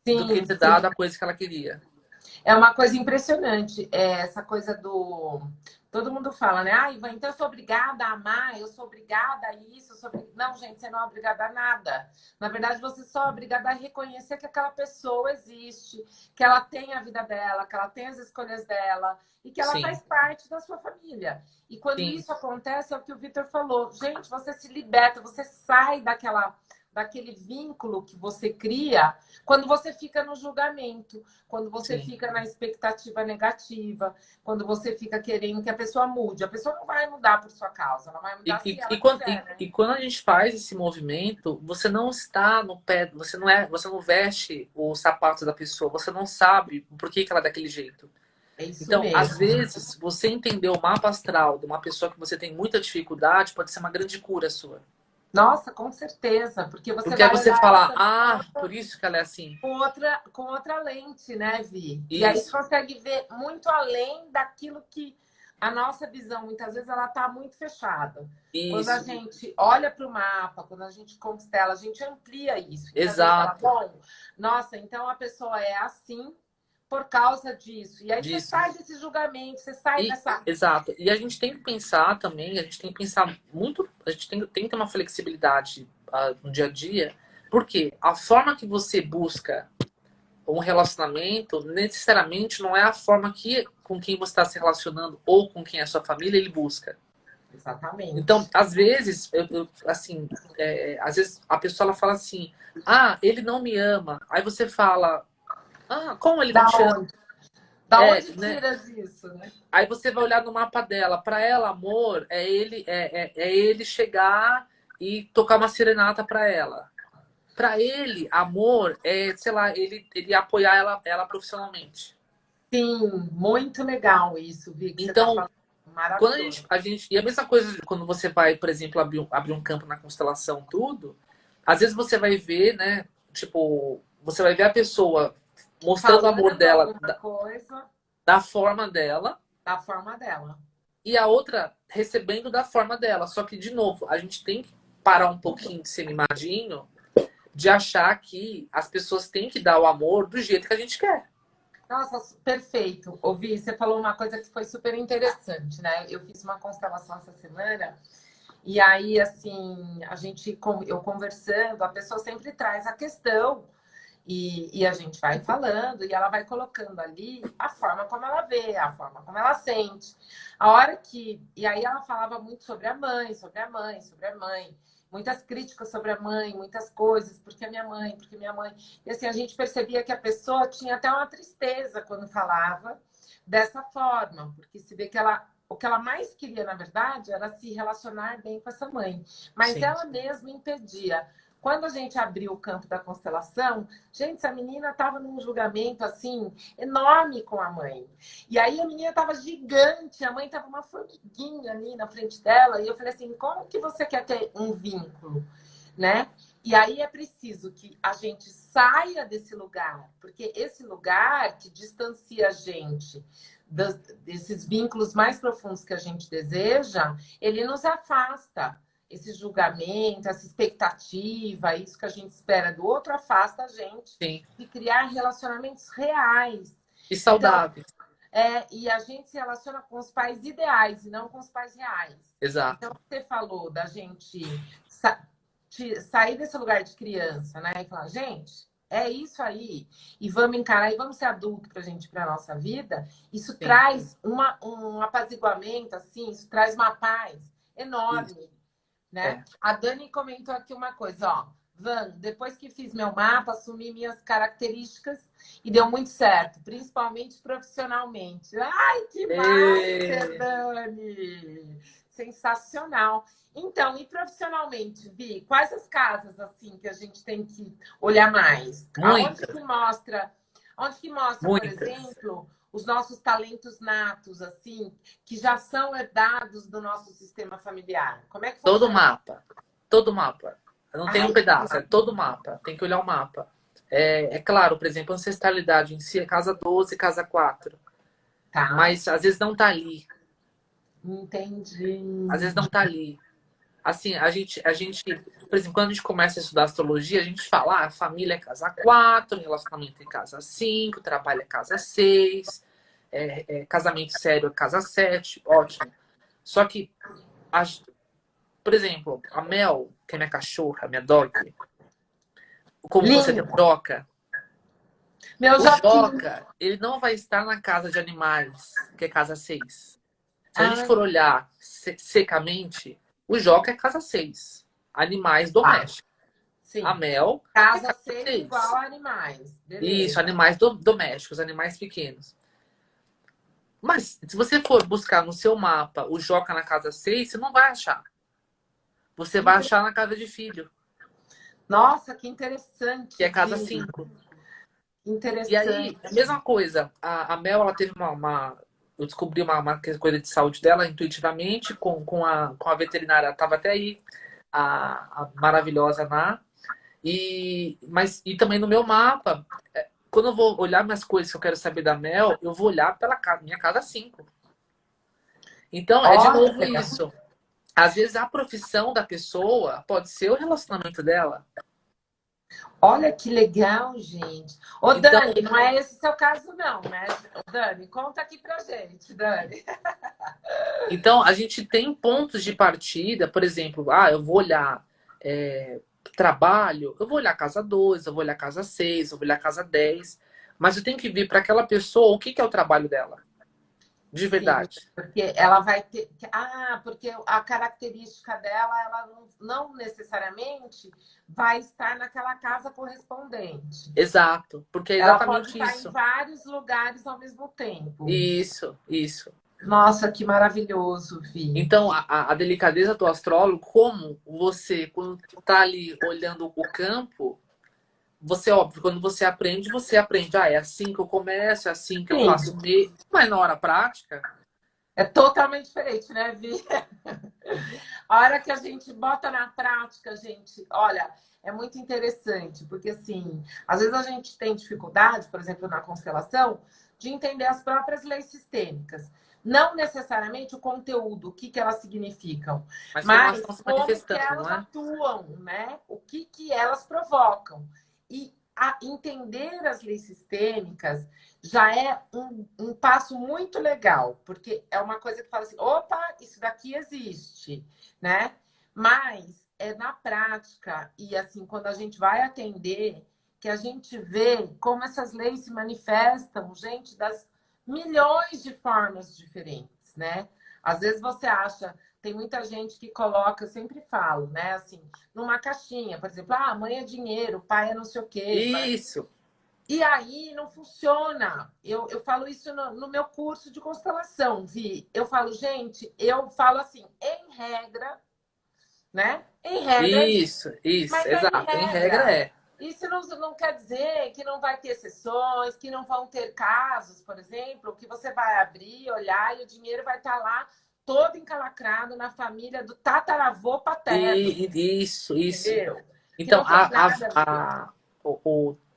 do que ter dado a coisa que ela queria. É uma coisa impressionante, essa coisa do... Todo mundo fala, né? Ivan, então eu sou obrigada a amar, eu sou obrigada a isso, Não, gente, você não é obrigada a nada. Na verdade, você só é obrigada a reconhecer que aquela pessoa existe, que ela tem a vida dela, que ela tem as escolhas dela e que ela Sim. faz parte da sua família. E quando Sim. isso acontece, é o que o Vitor falou. Gente, você se liberta, você sai daquele vínculo que você cria quando você fica no julgamento, quando você fica na expectativa negativa, quando você fica querendo que a pessoa mude. A pessoa não vai mudar por sua causa, ela vai mudar se ela quiser, né? E quando a gente faz esse movimento, você não está no pé, você não veste o sapato da pessoa, você não sabe por que ela é daquele jeito. É isso então, mesmo. Às vezes, você entender o mapa astral de uma pessoa que você tem muita dificuldade pode ser uma grande cura sua. Nossa, com certeza, porque Porque vai aí você olhar fala, por isso que ela é assim. Com outra lente, né, Vi? Isso. E aí você consegue ver muito além daquilo que a nossa visão, muitas vezes, ela está muito fechada. Quando a Isso, gente olha para o mapa, quando a gente constela, a gente amplia isso. Então, a gente fala, exato, bom, nossa, então a pessoa é assim por causa disso. E aí você disso. sai desse julgamento, você sai dessa... Exato. E a gente tem que pensar também, a gente tem que pensar muito, a gente tem que ter uma flexibilidade no dia a dia, porque a forma que você busca um relacionamento necessariamente não é a forma que com quem você está se relacionando ou com quem é a sua família ele busca. Então, Exatamente. às vezes, assim, às vezes a pessoa ela fala assim, ah, ele não me ama. Aí você fala, ah, como ele não Da te ama? onde? Da onde Né? tiras isso, né? Aí você vai olhar no mapa dela. Para ela, amor, é ele chegar e tocar uma serenata para ela. Para ele, amor é, sei lá, ele apoiar ela profissionalmente. Sim, muito legal isso, Vi, que você está Então, falando. quando Maravilhoso. e a mesma coisa quando você vai, por exemplo, abrir um campo na constelação, tudo, às vezes você vai ver, né? Tipo, você vai ver a pessoa mostrando o amor Falando dela alguma coisa da forma dela da forma dela. e a outra recebendo da forma dela. Só que, de novo, a gente tem que parar um pouquinho de ser mimadinho, de achar que as pessoas têm que dar o amor do jeito que a gente quer. Nossa, perfeito. Ouvi, você falou uma coisa que foi super interessante, né? Eu fiz uma constelação essa semana e aí, assim, eu conversando, a pessoa sempre traz a questão e a gente vai falando e ela vai colocando ali a forma como ela vê, a forma como ela sente. A hora que... E aí ela falava muito sobre a mãe, sobre a mãe, sobre a mãe. Muitas críticas sobre a mãe, muitas coisas, porque a minha mãe, porque minha mãe. E assim, a gente percebia que a pessoa tinha até uma tristeza quando falava dessa forma, porque se vê que o que ela mais queria, na verdade, era se relacionar bem com essa mãe. Mas Sim, ela mesma impedia. Quando a gente abriu o campo da constelação, gente, essa menina estava num julgamento assim enorme com a mãe. E aí a menina estava gigante, a mãe estava uma formiguinha ali na frente dela, e eu falei assim: "Como que você quer ter um vínculo?", né? E aí é preciso que a gente saia desse lugar, porque esse lugar que distancia a gente desses vínculos mais profundos que a gente deseja, ele nos afasta. Esse julgamento, essa expectativa, isso que a gente espera do outro, afasta a gente sim. de criar relacionamentos reais. E Então, saudável. e a gente se relaciona com os pais ideais e não com os pais reais. Então, Exato. você falou da gente sair desse lugar de criança, né? E falar, gente, é isso aí. E vamos encarar e vamos ser adultos para a gente, para a nossa vida. Isso Sim. traz um apaziguamento, assim, isso traz uma paz Isso. enorme, né? É. A Dani comentou aqui uma coisa, ó. Van, depois que fiz meu mapa, assumi minhas características e deu muito certo, principalmente profissionalmente. Ai, que massa, E... Dani! Sensacional. Então, e profissionalmente, Vi, quais as casas assim que a gente tem que olhar mais? Muitas, Onde que mostra, por muitas. exemplo, os nossos talentos natos, assim, que já são herdados do nosso sistema familiar? Como é que Todo funciona? mapa. Todo mapa. Não tem um Ai, pedaço, é todo mapa. Tem que olhar o mapa. É claro, por exemplo, ancestralidade em si é casa 12, casa 4. tá. Mas às vezes não tá ali. Entendi. Às vezes não tá ali. Assim, por exemplo, quando a gente começa a estudar astrologia, a gente fala, ah, família é casa 4, relacionamento é casa 5, trabalho é casa 6, casamento sério é casa 7, ótimo. Só que, a- por exemplo, a Mel, que é minha cachorra, minha dog, como você tem Lindo. o Joca, Meu o Joaquim. Joca, ele não vai estar na casa de animais, que é casa 6. Se a gente Ai, for olhar secamente, o Joca é casa 6, animais tá. domésticos. A Sim. Mel é Casa casa 6 igual 6. a animais. Isso, Beleza. animais domésticos, animais pequenos. Mas se você for buscar no seu mapa o Joca na casa 6, você não vai achar. Você vai Inte- achar na casa de filho, Nossa, que que interessante, é casa Vi. 5. E aí, a Interessante. mesma coisa. A Mel, ela teve eu descobri uma coisa de saúde dela intuitivamente com a veterinária. Ela estava até aí, a maravilhosa Ná. E também no meu mapa, quando eu vou olhar minhas coisas que eu quero saber da Mel, eu vou olhar pela minha casa 5. Então, é de novo Olha, isso. Às vezes a profissão da pessoa pode ser o relacionamento dela. olha que legal, gente. Ô, Então, Dani, não é esse seu caso, não, né? Ô, Dani, conta aqui pra gente, Dani. então a gente tem pontos de partida, por exemplo, eu vou olhar trabalho, eu vou olhar casa 2, eu vou olhar casa 6, eu vou olhar casa 10, mas eu tenho que ver para aquela pessoa o que que é o trabalho dela, de Sim, verdade. porque ela vai ter. Porque a característica dela, ela não necessariamente vai estar naquela casa correspondente. Exato, porque é Ela pode exatamente estar em isso. vários lugares ao mesmo tempo. Isso, isso. Nossa, que maravilhoso, Vi. Então, a delicadeza do astrólogo, como você, quando está ali olhando o campo, você, óbvio, quando você aprende, é assim que eu começo, é assim que eu Sim, faço, mas na hora prática, é totalmente diferente, né, Vi? A hora que a gente bota na prática, gente, olha, é muito interessante, porque assim, às vezes a gente tem dificuldade, por exemplo, na constelação, de entender as próprias leis sistêmicas. Não necessariamente o conteúdo, o que, que elas significam, mas como elas mas estão se como que manifestando, elas não é? atuam, né? O que, que elas provocam. E entender as leis sistêmicas já é um passo muito legal, porque é uma coisa que fala assim: opa, isso daqui existe, né? Mas é na prática e assim, quando a gente vai atender, que a gente vê como essas leis se manifestam, gente, das milhões de formas diferentes, né? Às vezes você acha, tem muita gente que coloca, eu sempre falo, né, assim, numa caixinha, por exemplo, mãe é dinheiro, pai é não sei o quê, Isso, e aí não funciona. Eu falo isso no meu curso de constelação, Vi. Eu falo, gente, eu falo assim, em regra, né? Em regra é isso. isso, Mas é em exato. Em regra regra. é. Isso não quer dizer que não vai ter exceções, que não vão ter casos, por exemplo, que você vai abrir, olhar e o dinheiro vai estar lá todo encalacrado na família do tataravô paterno, Isso. entendeu? Que Então, não tem nada a ver.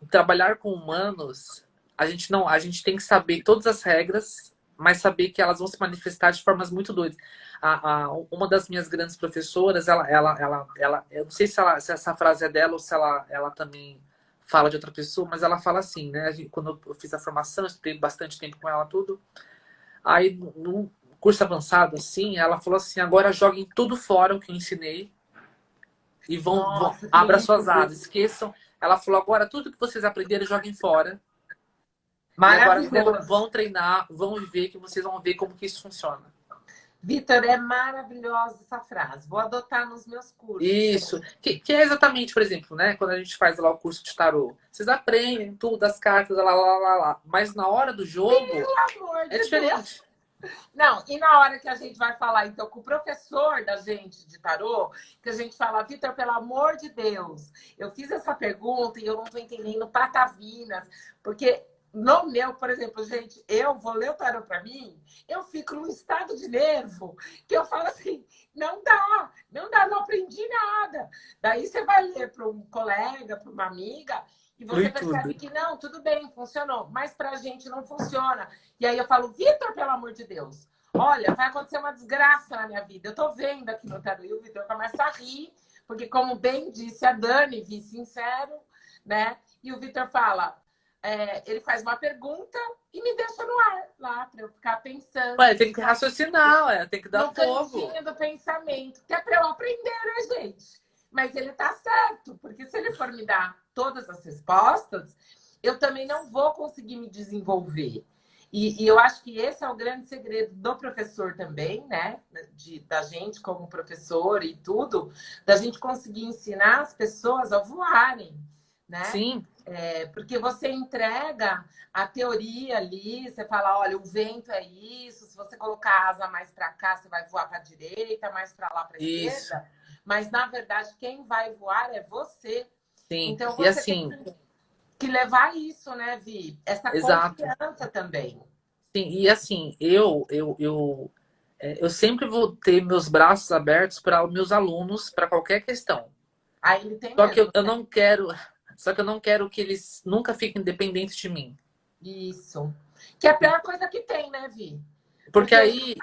trabalhar com humanos, a gente tem que saber todas as regras, mas saber que elas vão se manifestar de formas muito doidas. Uma das minhas grandes professoras, eu não sei se essa frase é dela ou se ela também fala de outra pessoa, mas ela fala assim, né? Quando eu fiz a formação, eu estudei bastante tempo com ela tudo. Aí, no curso avançado, assim, ela falou assim: agora joguem tudo fora o que eu ensinei e Nossa, que abra suas lindo. asas, esqueçam. Ela falou: agora tudo que vocês aprenderam, joguem fora. E agora Maravilhoso. vão treinar, vão viver, que vocês vão ver como que isso funciona. Vitor, é maravilhosa essa frase. Vou adotar nos meus cursos. Isso. Que é exatamente, por exemplo, né? Quando a gente faz lá o curso de tarô. Vocês aprendem tudo, as cartas, lá. Mas na hora do jogo, Pelo amor é de Deus. diferente. Não, e na hora que a gente vai falar, então, com o professor da gente de tarô, que a gente fala, Vitor, pelo amor de Deus, eu fiz essa pergunta e eu não estou entendendo patavinas, porque no meu, por exemplo, gente, eu vou ler o tarô para mim, eu fico num estado de nervo, que eu falo assim, não aprendi nada. Daí você vai ler para um colega, para uma amiga, e você Flui percebe tudo. que não, tudo bem, funcionou, mas para a gente não funciona. E aí eu falo, Vitor, pelo amor de Deus, olha, vai acontecer uma desgraça na minha vida. Eu tô vendo aqui no tarô e o Vitor começa a rir, porque como bem disse a Dani, vi sincero, né? E o Vitor fala, ele faz uma pergunta e me deixa no ar lá para eu ficar pensando, Ué, tem que raciocinar, tem que dar no fogo. cantinho do pensamento, que é para eu aprender, né, gente? Mas ele tá certo, porque se ele for me dar todas as respostas, eu também não vou conseguir me desenvolver. E eu acho que esse é o grande segredo do professor também, né? Da gente como professor e tudo, da gente conseguir ensinar as pessoas a voarem, né? Sim, Porque você entrega a teoria ali, você fala, olha, o vento é isso, se você colocar a asa mais para cá, você vai voar para a direita, mais para lá para a isso. esquerda, mas na verdade quem vai voar é você. Sim. Então E você tem assim, que levar isso, né, Vi? Essa exato. confiança também. Sim, e assim, eu sempre vou ter meus braços abertos para os meus alunos, para qualquer questão. Aí ele tem Só que mesmo, eu né? não quero, só que eu não quero que eles nunca fiquem dependentes de mim. Isso. Que é a pior coisa que tem, né, Vi? Porque Porque aí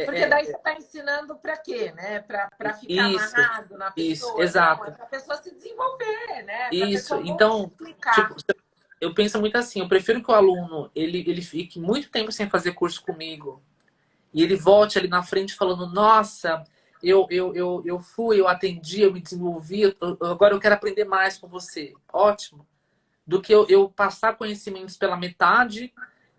Porque daí você está ensinando para quê, né? Para ficar Isso, amarrado na isso, pessoa? Não, é exato. para a pessoa se desenvolver, né? Para a Isso. pessoa Então, tipo, multiplicar. eu penso muito assim, eu prefiro que o aluno ele fique muito tempo sem fazer curso comigo e ele volte ali na frente falando, nossa, eu fui, eu atendi, eu me desenvolvi, agora eu quero aprender mais com você. Ótimo. Do que eu passar conhecimentos pela metade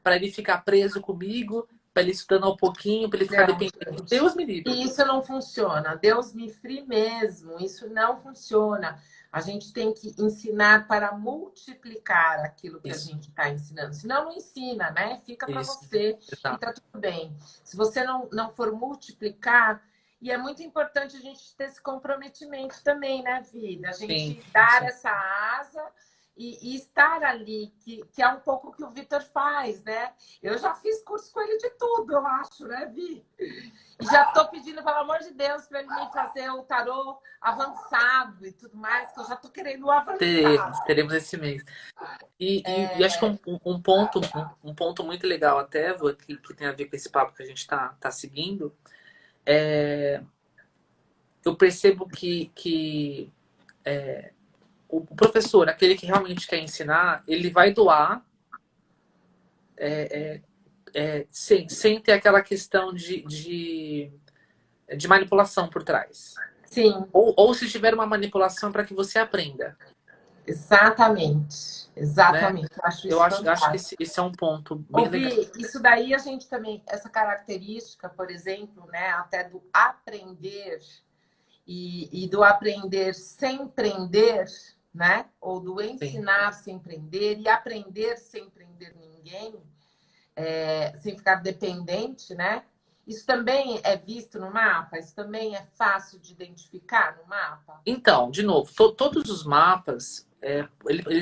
para ele ficar preso comigo, para ele estudando um pouquinho, para ele ficar Não, dependente. gente. Deus me livre. E isso não funciona. Deus me free mesmo. Isso não funciona. A gente tem que ensinar para multiplicar aquilo que a Isso, gente está ensinando. Senão, não ensina, né? Fica para isso. você e Exato. tá tudo bem. Se você não for multiplicar, e é muito importante a gente ter esse comprometimento também na vida, a Sim, gente dar sim. essa asa e estar ali, que é um pouco o que o Vitor faz, né? Eu já fiz curso com ele de tudo, eu acho, né, Vi? E já estou pedindo, pelo amor de Deus, para ele me fazer o tarô avançado e tudo mais, que eu já estou querendo o avançado. Teremos esse mês. E acho que um ponto muito legal até, Vô, que tem a ver com esse papo que a gente tá seguindo, é, eu percebo que o professor, aquele que realmente quer ensinar, ele vai doar sem ter aquela questão de manipulação por trás. Sim, Ou se tiver uma manipulação para que você aprenda, exatamente. né? Exatamente. Eu acho Eu isso acho que fantástico. esse é um ponto bem legal. Ouvir, isso daí a gente também, essa característica, por exemplo, né, até do aprender e do aprender sem prender, né? Ou do Sim. ensinar sem prender e aprender sem prender ninguém, sem ficar dependente, né? Isso também é visto no mapa? Isso também é fácil de identificar no mapa? Então, de novo, todos os mapas,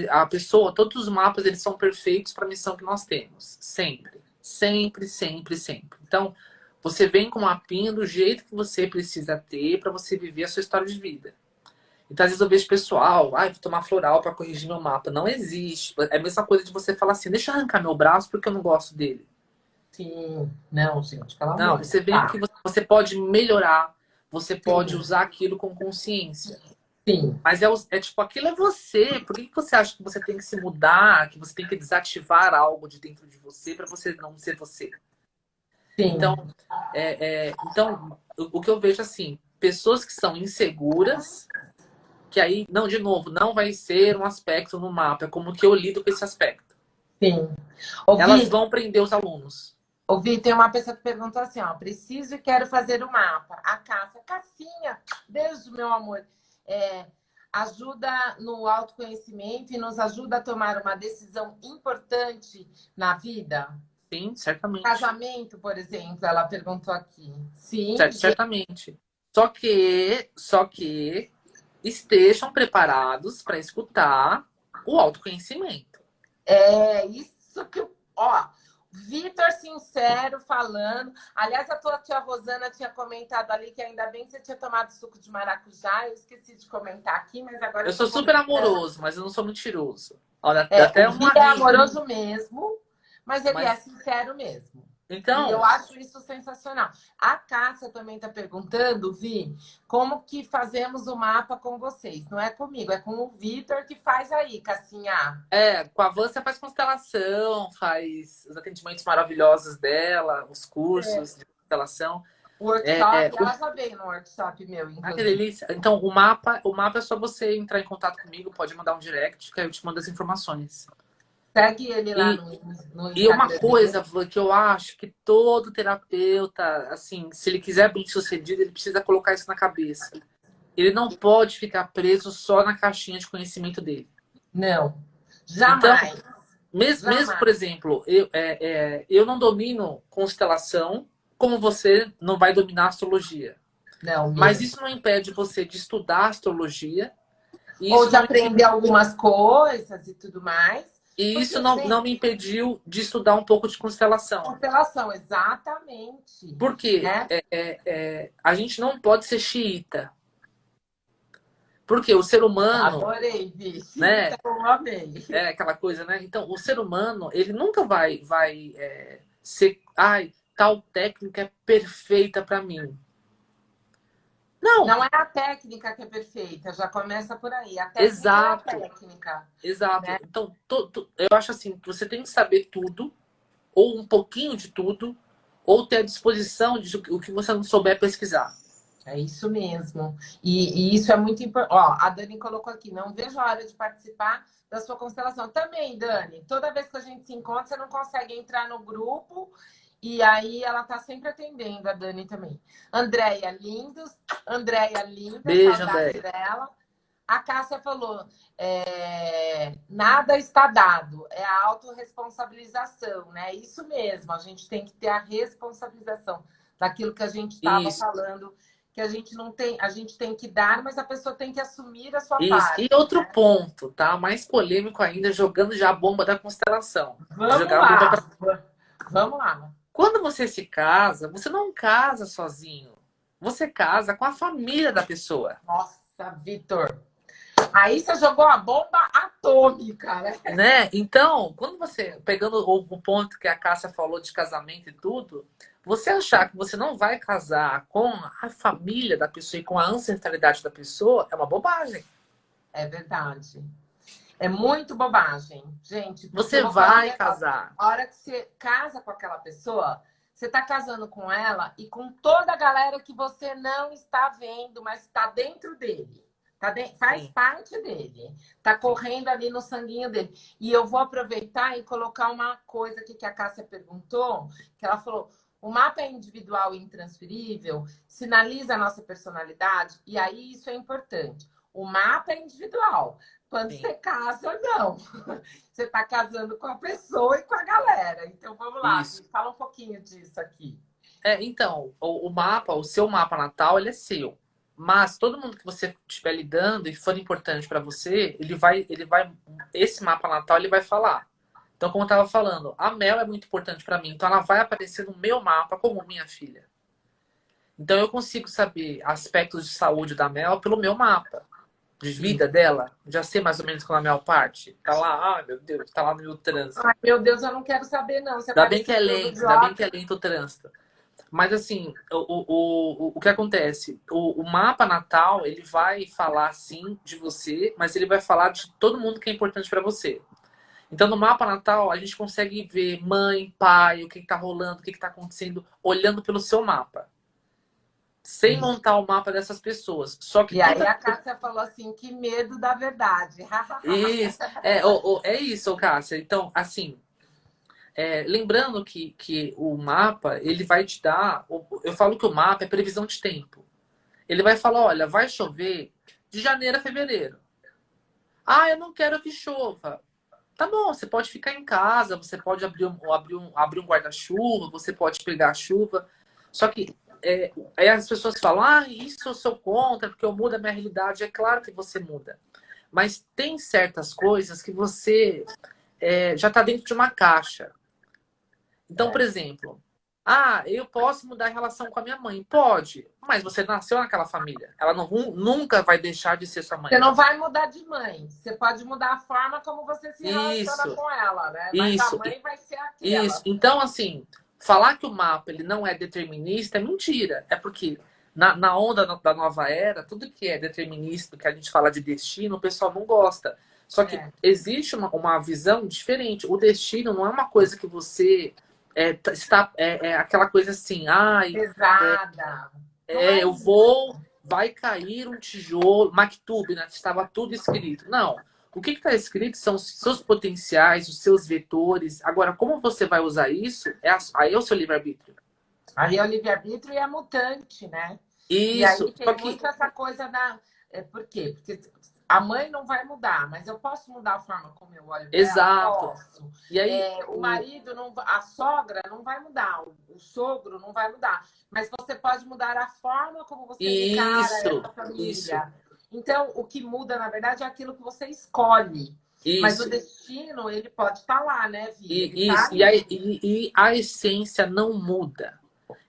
a pessoa, todos os mapas, eles são perfeitos para a missão que nós temos. Sempre. Sempre, sempre, sempre. Então, você vem com o mapinha do jeito que você precisa ter para você viver a sua história de vida. Então, às vezes eu vejo pessoal, vou tomar floral para corrigir meu mapa. Não existe. É a mesma coisa de você falar assim, deixa eu arrancar meu braço porque eu não gosto dele. Sim, não, gente, pelo Não, amor de você Deus. vem que Tá. você pode melhorar, você pode Sim, usar aquilo com consciência. sim, Mas tipo, aquilo é você. Por que você acha que você tem que se mudar, que você tem que desativar algo de dentro de você para você não ser você? sim. Então, então o que eu vejo assim, pessoas que são inseguras, que aí, não, de novo, não vai ser um aspecto no mapa, é como que eu lido com esse aspecto. Sim. Elas Ouvi, vão prender os alunos. ouvi, tem uma pessoa que perguntou assim, ó, preciso e quero fazer o mapa. A Cássia, Cassinha, beijo, meu amor. Ajuda no autoconhecimento e nos ajuda a tomar uma decisão importante na vida. Sim, certamente. Casamento, por exemplo, ela perguntou aqui. Sim, Certamente. Só que estejam preparados para escutar o autoconhecimento. é isso que, ó, Vitor Sincero falando. Aliás, a tua tia Rosana tinha comentado ali que ainda bem que você tinha tomado suco de maracujá. Eu esqueci de comentar aqui, mas agora Eu eu tô sou super comentando. amoroso, mas eu não sou mentiroso. Olha, dá O até Vi uma é rir. amoroso mesmo, mas ele é Mas sincero mesmo. E eu então, acho isso sensacional. A Cássia também está perguntando, Vi, como que fazemos o mapa com vocês? Não é comigo, é com o Vitor que faz aí, Cassinha. com a Van você faz constelação, faz os atendimentos maravilhosos dela, os cursos de constelação. Workshop, ela já veio no workshop meu, Que inclusive. delícia. Então, o mapa é só você entrar em contato comigo, pode mandar um direct, que aí eu te mando as informações. Segue ele lá E, no e uma Instagram dele. coisa, Van, que eu acho que todo terapeuta, assim, se ele quiser bem sucedido, ele precisa colocar isso na cabeça. Ele não pode ficar preso só na caixinha de conhecimento dele. Não, Então, jamais, mesmo, por jamais. exemplo, eu não domino constelação, como você não vai dominar astrologia. Não Mas mesmo. isso não impede você de estudar astrologia, e Ou isso de não, impede, aprender algumas coisas e tudo mais. e isso Porque, não me gente, impediu de estudar um pouco de constelação. constelação, exatamente. Porque Né? a gente não pode ser xiita. Porque o ser humano, Adorei, bicho. né, Então, amei. é aquela coisa, né? Então, o ser humano, ele nunca vai ser. Ai, tal técnica é perfeita para mim. Não, Não é a técnica que é perfeita, já começa por aí. A técnica é a exato, técnica, exato. né? Então, eu acho assim, que você tem que saber tudo, ou um pouquinho de tudo, ou ter a disposição de o que você não souber pesquisar. É isso mesmo. E isso é muito importante. Ó, a Dani colocou aqui, não vejo a hora de participar da sua constelação. Também, Dani, toda vez que a gente se encontra, você não consegue entrar no grupo, e aí ela tá sempre atendendo, a Dani também. Andréia, lindos. Andréia, linda, Beijo, saudade André. dela. A Cássia falou, nada está dado, é a autorresponsabilização, né? Isso mesmo, a gente tem que ter a responsabilização daquilo que a gente estava Isso, falando, que a gente não tem, a gente tem que dar, mas a pessoa tem que assumir a sua isso. E parte, outro né? ponto, tá? Mais polêmico ainda, jogando já a bomba da constelação. De Vamos jogar a bomba lá, pra... vamos lá. Quando você se casa, você não casa sozinho. Você casa com a família da pessoa. Nossa, Vitor, aí você jogou a bomba atômica, né? Né? Então, quando você, pegando o ponto que a Cássia falou de casamento e tudo, você achar que você não vai casar com a família da pessoa e com a ancestralidade da pessoa é uma bobagem. É verdade. É muito bobagem, gente, porque eu Você vou falar um vai negócio. casar. A hora que você casa com aquela pessoa, você está casando com ela e com toda a galera que você não está vendo, mas está dentro dele. Faz Sim, parte dele. Está sim. correndo ali no sanguinho dele. E eu vou aproveitar e colocar uma coisa aqui que a Cássia perguntou, que ela falou: o mapa é individual e intransferível, sinaliza a nossa personalidade, e aí isso é importante. O mapa é individual. Quando Sim. você casa, não. Você está casando com a pessoa e com a galera. Então vamos lá, Isso. Vi, fala um pouquinho disso aqui. Então, o mapa, o seu mapa natal, ele é seu. Mas todo mundo que você estiver lidando e for importante para você, esse mapa natal ele vai falar. Então, como eu estava falando, a Mel é muito importante para mim, então ela vai aparecer no meu mapa como minha filha. Então eu consigo saber aspectos de saúde da Mel pelo meu mapa de vida dela. Já sei mais ou menos quando a Mel parte. Tá lá, ai meu Deus, tá lá no meu trânsito. Ai, meu Deus, eu não quero saber, não. Você Ainda bem que apareceu é no do lento, ainda bem que é Jota. lento o trânsito. Mas assim, o que acontece? O mapa natal, ele vai falar sim de você, mas ele vai falar de todo mundo que é importante para você. Então, no mapa natal, a gente consegue ver mãe, pai, o que está rolando, o que está acontecendo, olhando pelo seu mapa. Sem Isso. montar o mapa dessas pessoas. Só que E aí toda. a Cássia falou assim, que medo da verdade. Isso. É isso, Cássia. Então, assim, lembrando que o mapa, ele vai te dar. Eu falo que o mapa é previsão de tempo. Ele vai falar: olha, vai chover de janeiro a fevereiro. Ah, eu não quero que chova. Tá bom, você pode ficar em casa, você pode abrir um guarda-chuva, você pode pegar a chuva. Só que aí as pessoas falam: ah, isso eu sou contra, porque eu mudo a minha realidade. É claro que você muda. Mas tem certas coisas que você já está dentro de uma caixa. Então, por É. exemplo, eu posso mudar a relação com a minha mãe. Pode, mas você nasceu naquela família. Ela nunca vai deixar de ser sua Você mãe. não vai mudar de mãe. Você pode mudar a forma como você se relaciona Isso, com ela, né? Mas a isso, mãe vai ser isso. aquela. Então, assim, falar que o mapa ele não é determinista é mentira. É porque na onda da nova era, tudo que é determinista, que a gente fala de destino, o pessoal não gosta. Só que É. existe uma visão diferente. O destino não é uma coisa que você está. É aquela coisa assim, Pesada. Não é eu isso. vou, vai cair um tijolo, Maktub, né? Estava tudo escrito. Não. O que está escrito são os seus potenciais, os seus vetores. Agora, como você vai usar isso, aí é o seu livre-arbítrio. Aí é o livre-arbítrio e é mutante, né? E Isso. aí Só tem que, muito essa coisa da. Por quê? Porque a mãe não vai mudar, mas eu posso mudar a forma como eu olho para ela? exato. Posso. E aí, O marido não, a sogra não vai mudar, o sogro não vai mudar, mas você pode mudar a forma como você encara isso, essa isso, família. Então, o que muda, na verdade, é aquilo que você escolhe. Mas o isso. destino, ele pode estar lá, né, Vi? Ele está Isso. E ali. a essência não muda.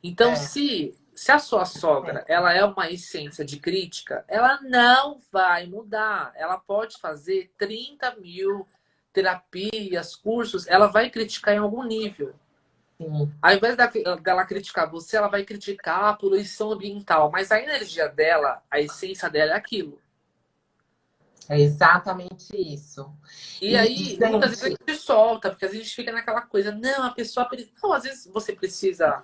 Então, É, se a sua sogra é. ela é uma essência de crítica, ela não vai mudar. Ela pode fazer 30 mil terapias, cursos, ela vai criticar em algum nível. Sim. Ao invés dela criticar você, ela vai criticar a poluição ambiental. Mas a energia dela, a essência dela é aquilo. É exatamente isso. E E, aí, muitas vezes a gente, gente solta, porque às vezes a gente fica naquela coisa, não, a pessoa. Não, às vezes você precisa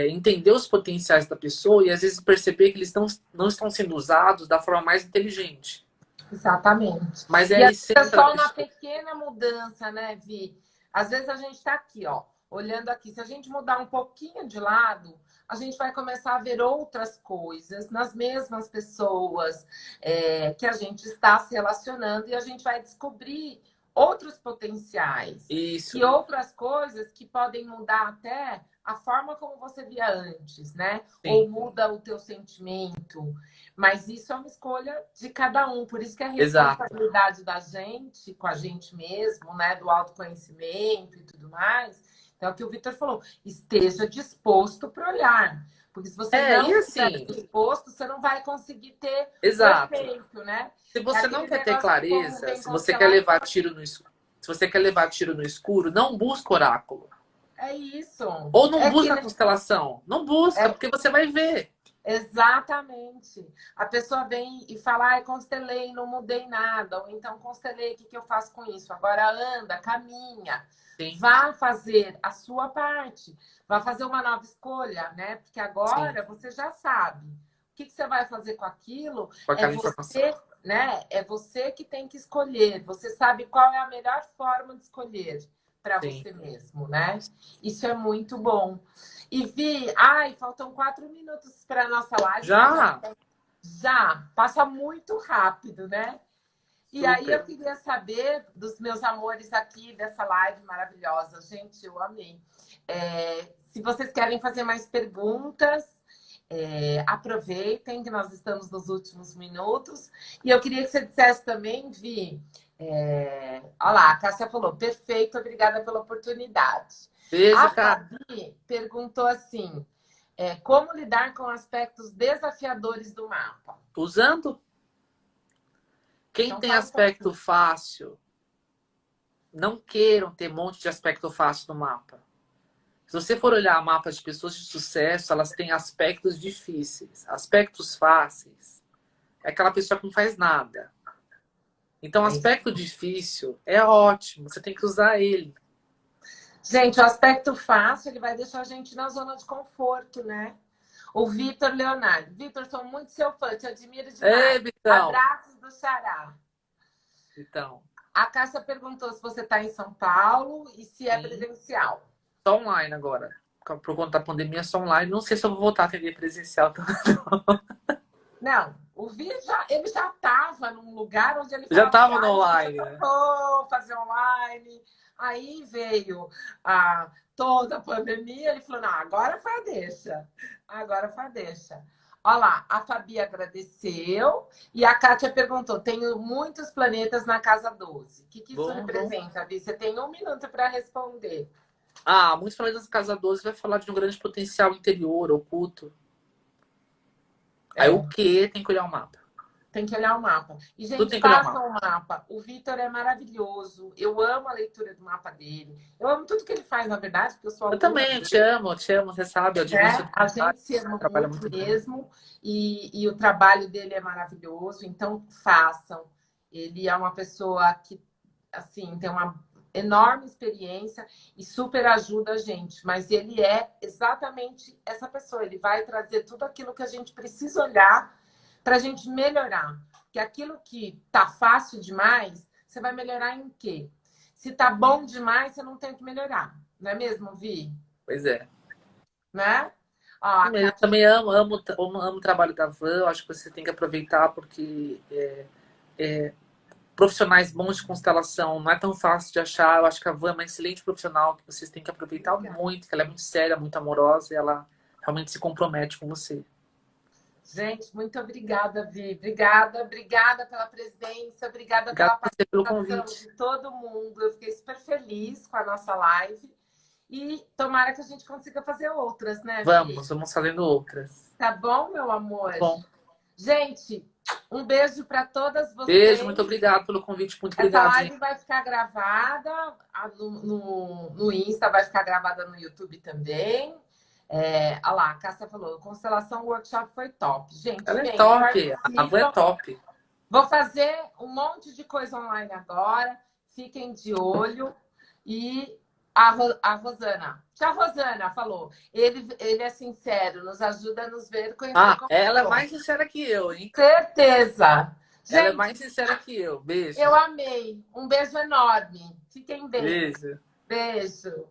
entender os potenciais da pessoa e às vezes perceber que eles não estão sendo usados da forma mais inteligente. exatamente. Mas é E a às vezes é essência da só uma pessoa. pequena mudança, né, Vi? Às vezes a gente está aqui, ó, olhando aqui. Se a gente mudar um pouquinho de lado, a gente vai começar a ver outras coisas nas mesmas pessoas que a gente está se relacionando e a gente vai descobrir outros potenciais e Isso, outras coisas que podem mudar até a forma como você via antes, né? Ou sim, muda o teu sentimento. Mas isso é uma escolha de cada um. Por isso que a exato. responsabilidade da gente, com a gente mesmo, né? Do autoconhecimento e tudo mais. Então, é o que o Vitor falou, esteja disposto para olhar. Porque se você E não estiver assim, disposto, você não vai conseguir ter o exato. efeito, né? Se É você não aquele quer ter negócio que o povo clareza, vem se você quer levar constelação. tiro no escuro, se você quer levar tiro no escuro, não busca oráculo. É isso. Ou não É que busca constelação. Não busca, é porque você vai ver. exatamente. A pessoa vem e fala, ai, constelei, não mudei nada. Ou então, constelei, o que eu faço com isso? Agora anda, caminha, Sim, vá fazer a sua parte, vá fazer uma nova escolha, né? Porque sim, agora você já sabe. O que você vai fazer com aquilo com é aquela informação. você, né? É você que tem que escolher. Você sabe qual é a melhor forma de escolher para Sim. você mesmo, né? Isso é muito bom. E Vi, ai, faltam 4 minutos para a nossa live, mas Já? já passa muito rápido, né? E aí eu Super. queria saber dos meus amores aqui dessa live maravilhosa. Gente, eu amei. Se vocês querem fazer mais perguntas, aproveitem que nós estamos nos últimos minutos. E eu queria que você dissesse também, Vi. Olha lá, a Cássia falou, perfeito, obrigada pela oportunidade. A Beijo, cara. Fabi perguntou assim: como lidar com aspectos desafiadores do mapa? Usando. Quem Então, tem fala um aspecto pouquinho. fácil, não queiram ter um monte de aspecto fácil no mapa. Se você for olhar mapas de pessoas de sucesso, elas têm aspectos difíceis. Aspectos fáceis é aquela pessoa que não faz nada. Então, É isso. aspecto difícil é ótimo, você tem que usar ele. Gente, o aspecto fácil, ele vai deixar a gente na zona de conforto, né? O Vitor Leonardo. Vitor, sou muito seu fã, te admiro Ei, demais. Vitão. Abraços do Xará. Vitão, A Cássia perguntou se você está em São Paulo e se é sim. presencial. Só online agora. Por conta da pandemia, só online. Não sei se eu vou voltar a atender presencial. Não, o Vi ele já estava num lugar onde ele Já falava assim, tava no ai, gente, eu online, não né? vou fazer online. Aí veio toda a pandemia, ele falou, não, agora foi a deixa. Agora foi a deixa. Olha lá, a Fabi agradeceu e a Kátia perguntou, tenho muitos planetas na casa 12. O que isso Bom, bom. representa, Vi? Você tem 1 minuto para responder. Muitos planetas Casa 12 vai falar de um grande potencial interior, oculto. Aí o É. que tem que olhar o mapa. Tem que olhar o mapa. E, Tudo gente, tem que olhar o mapa. façam o mapa. O Vitor é maravilhoso. Eu amo a leitura do mapa dele. Eu amo tudo que ele faz, na verdade, porque eu sou Eu aluna também dele, eu te amo, você sabe, eu admiro seu né? A trabalho, gente se ama trabalha muito muito bem. mesmo. E o trabalho dele é maravilhoso. Então, façam. Ele é uma pessoa que, assim, tem uma enorme experiência e super ajuda a gente. Mas ele é exatamente essa pessoa. Ele vai trazer tudo aquilo que a gente precisa olhar para a gente melhorar. Porque aquilo que tá fácil demais, você vai melhorar em quê? Se tá bom demais, você não tem que melhorar. Não é mesmo, Vi? Pois é. Né? Ó, a Eu Kátia. também amo o trabalho da Van, eu acho que você tem que aproveitar porque profissionais bons de constelação não é tão fácil de achar. Eu acho que a Van é uma excelente profissional que vocês têm que aproveitar muito, que ela é muito séria, muito amorosa e ela realmente se compromete com você. Gente, muito obrigada, Vi. Obrigada, obrigada pela presença, obrigada Obrigada pela a você pelo participação de convite. todo mundo. Eu fiquei super feliz com a nossa live. E tomara que a gente consiga fazer outras, né, Vi? Vamos fazendo outras. Tá bom, meu Tá amor? bom. Gente, Um beijo para todas vocês. Beijo, muito obrigado pelo convite. Muito Essa obrigado, live gente. vai ficar gravada no Insta, vai ficar gravada no YouTube também. Olha lá, a Cássia falou, Constelação Workshop foi top. Gente, Ela é vem, top. A avó é participam. top. Vou fazer um monte de coisa online agora. Fiquem de olho. E a Rosana. Tia Rosana falou. Ele é sincero, nos ajuda a nos ver, conhecer como Ela é somos. mais sincera que eu, hein? Certeza. Ela é Gente, mais sincera que eu. Beijo. eu amei. Um beijo enorme. Fiquem bem. Beijo. Beijo.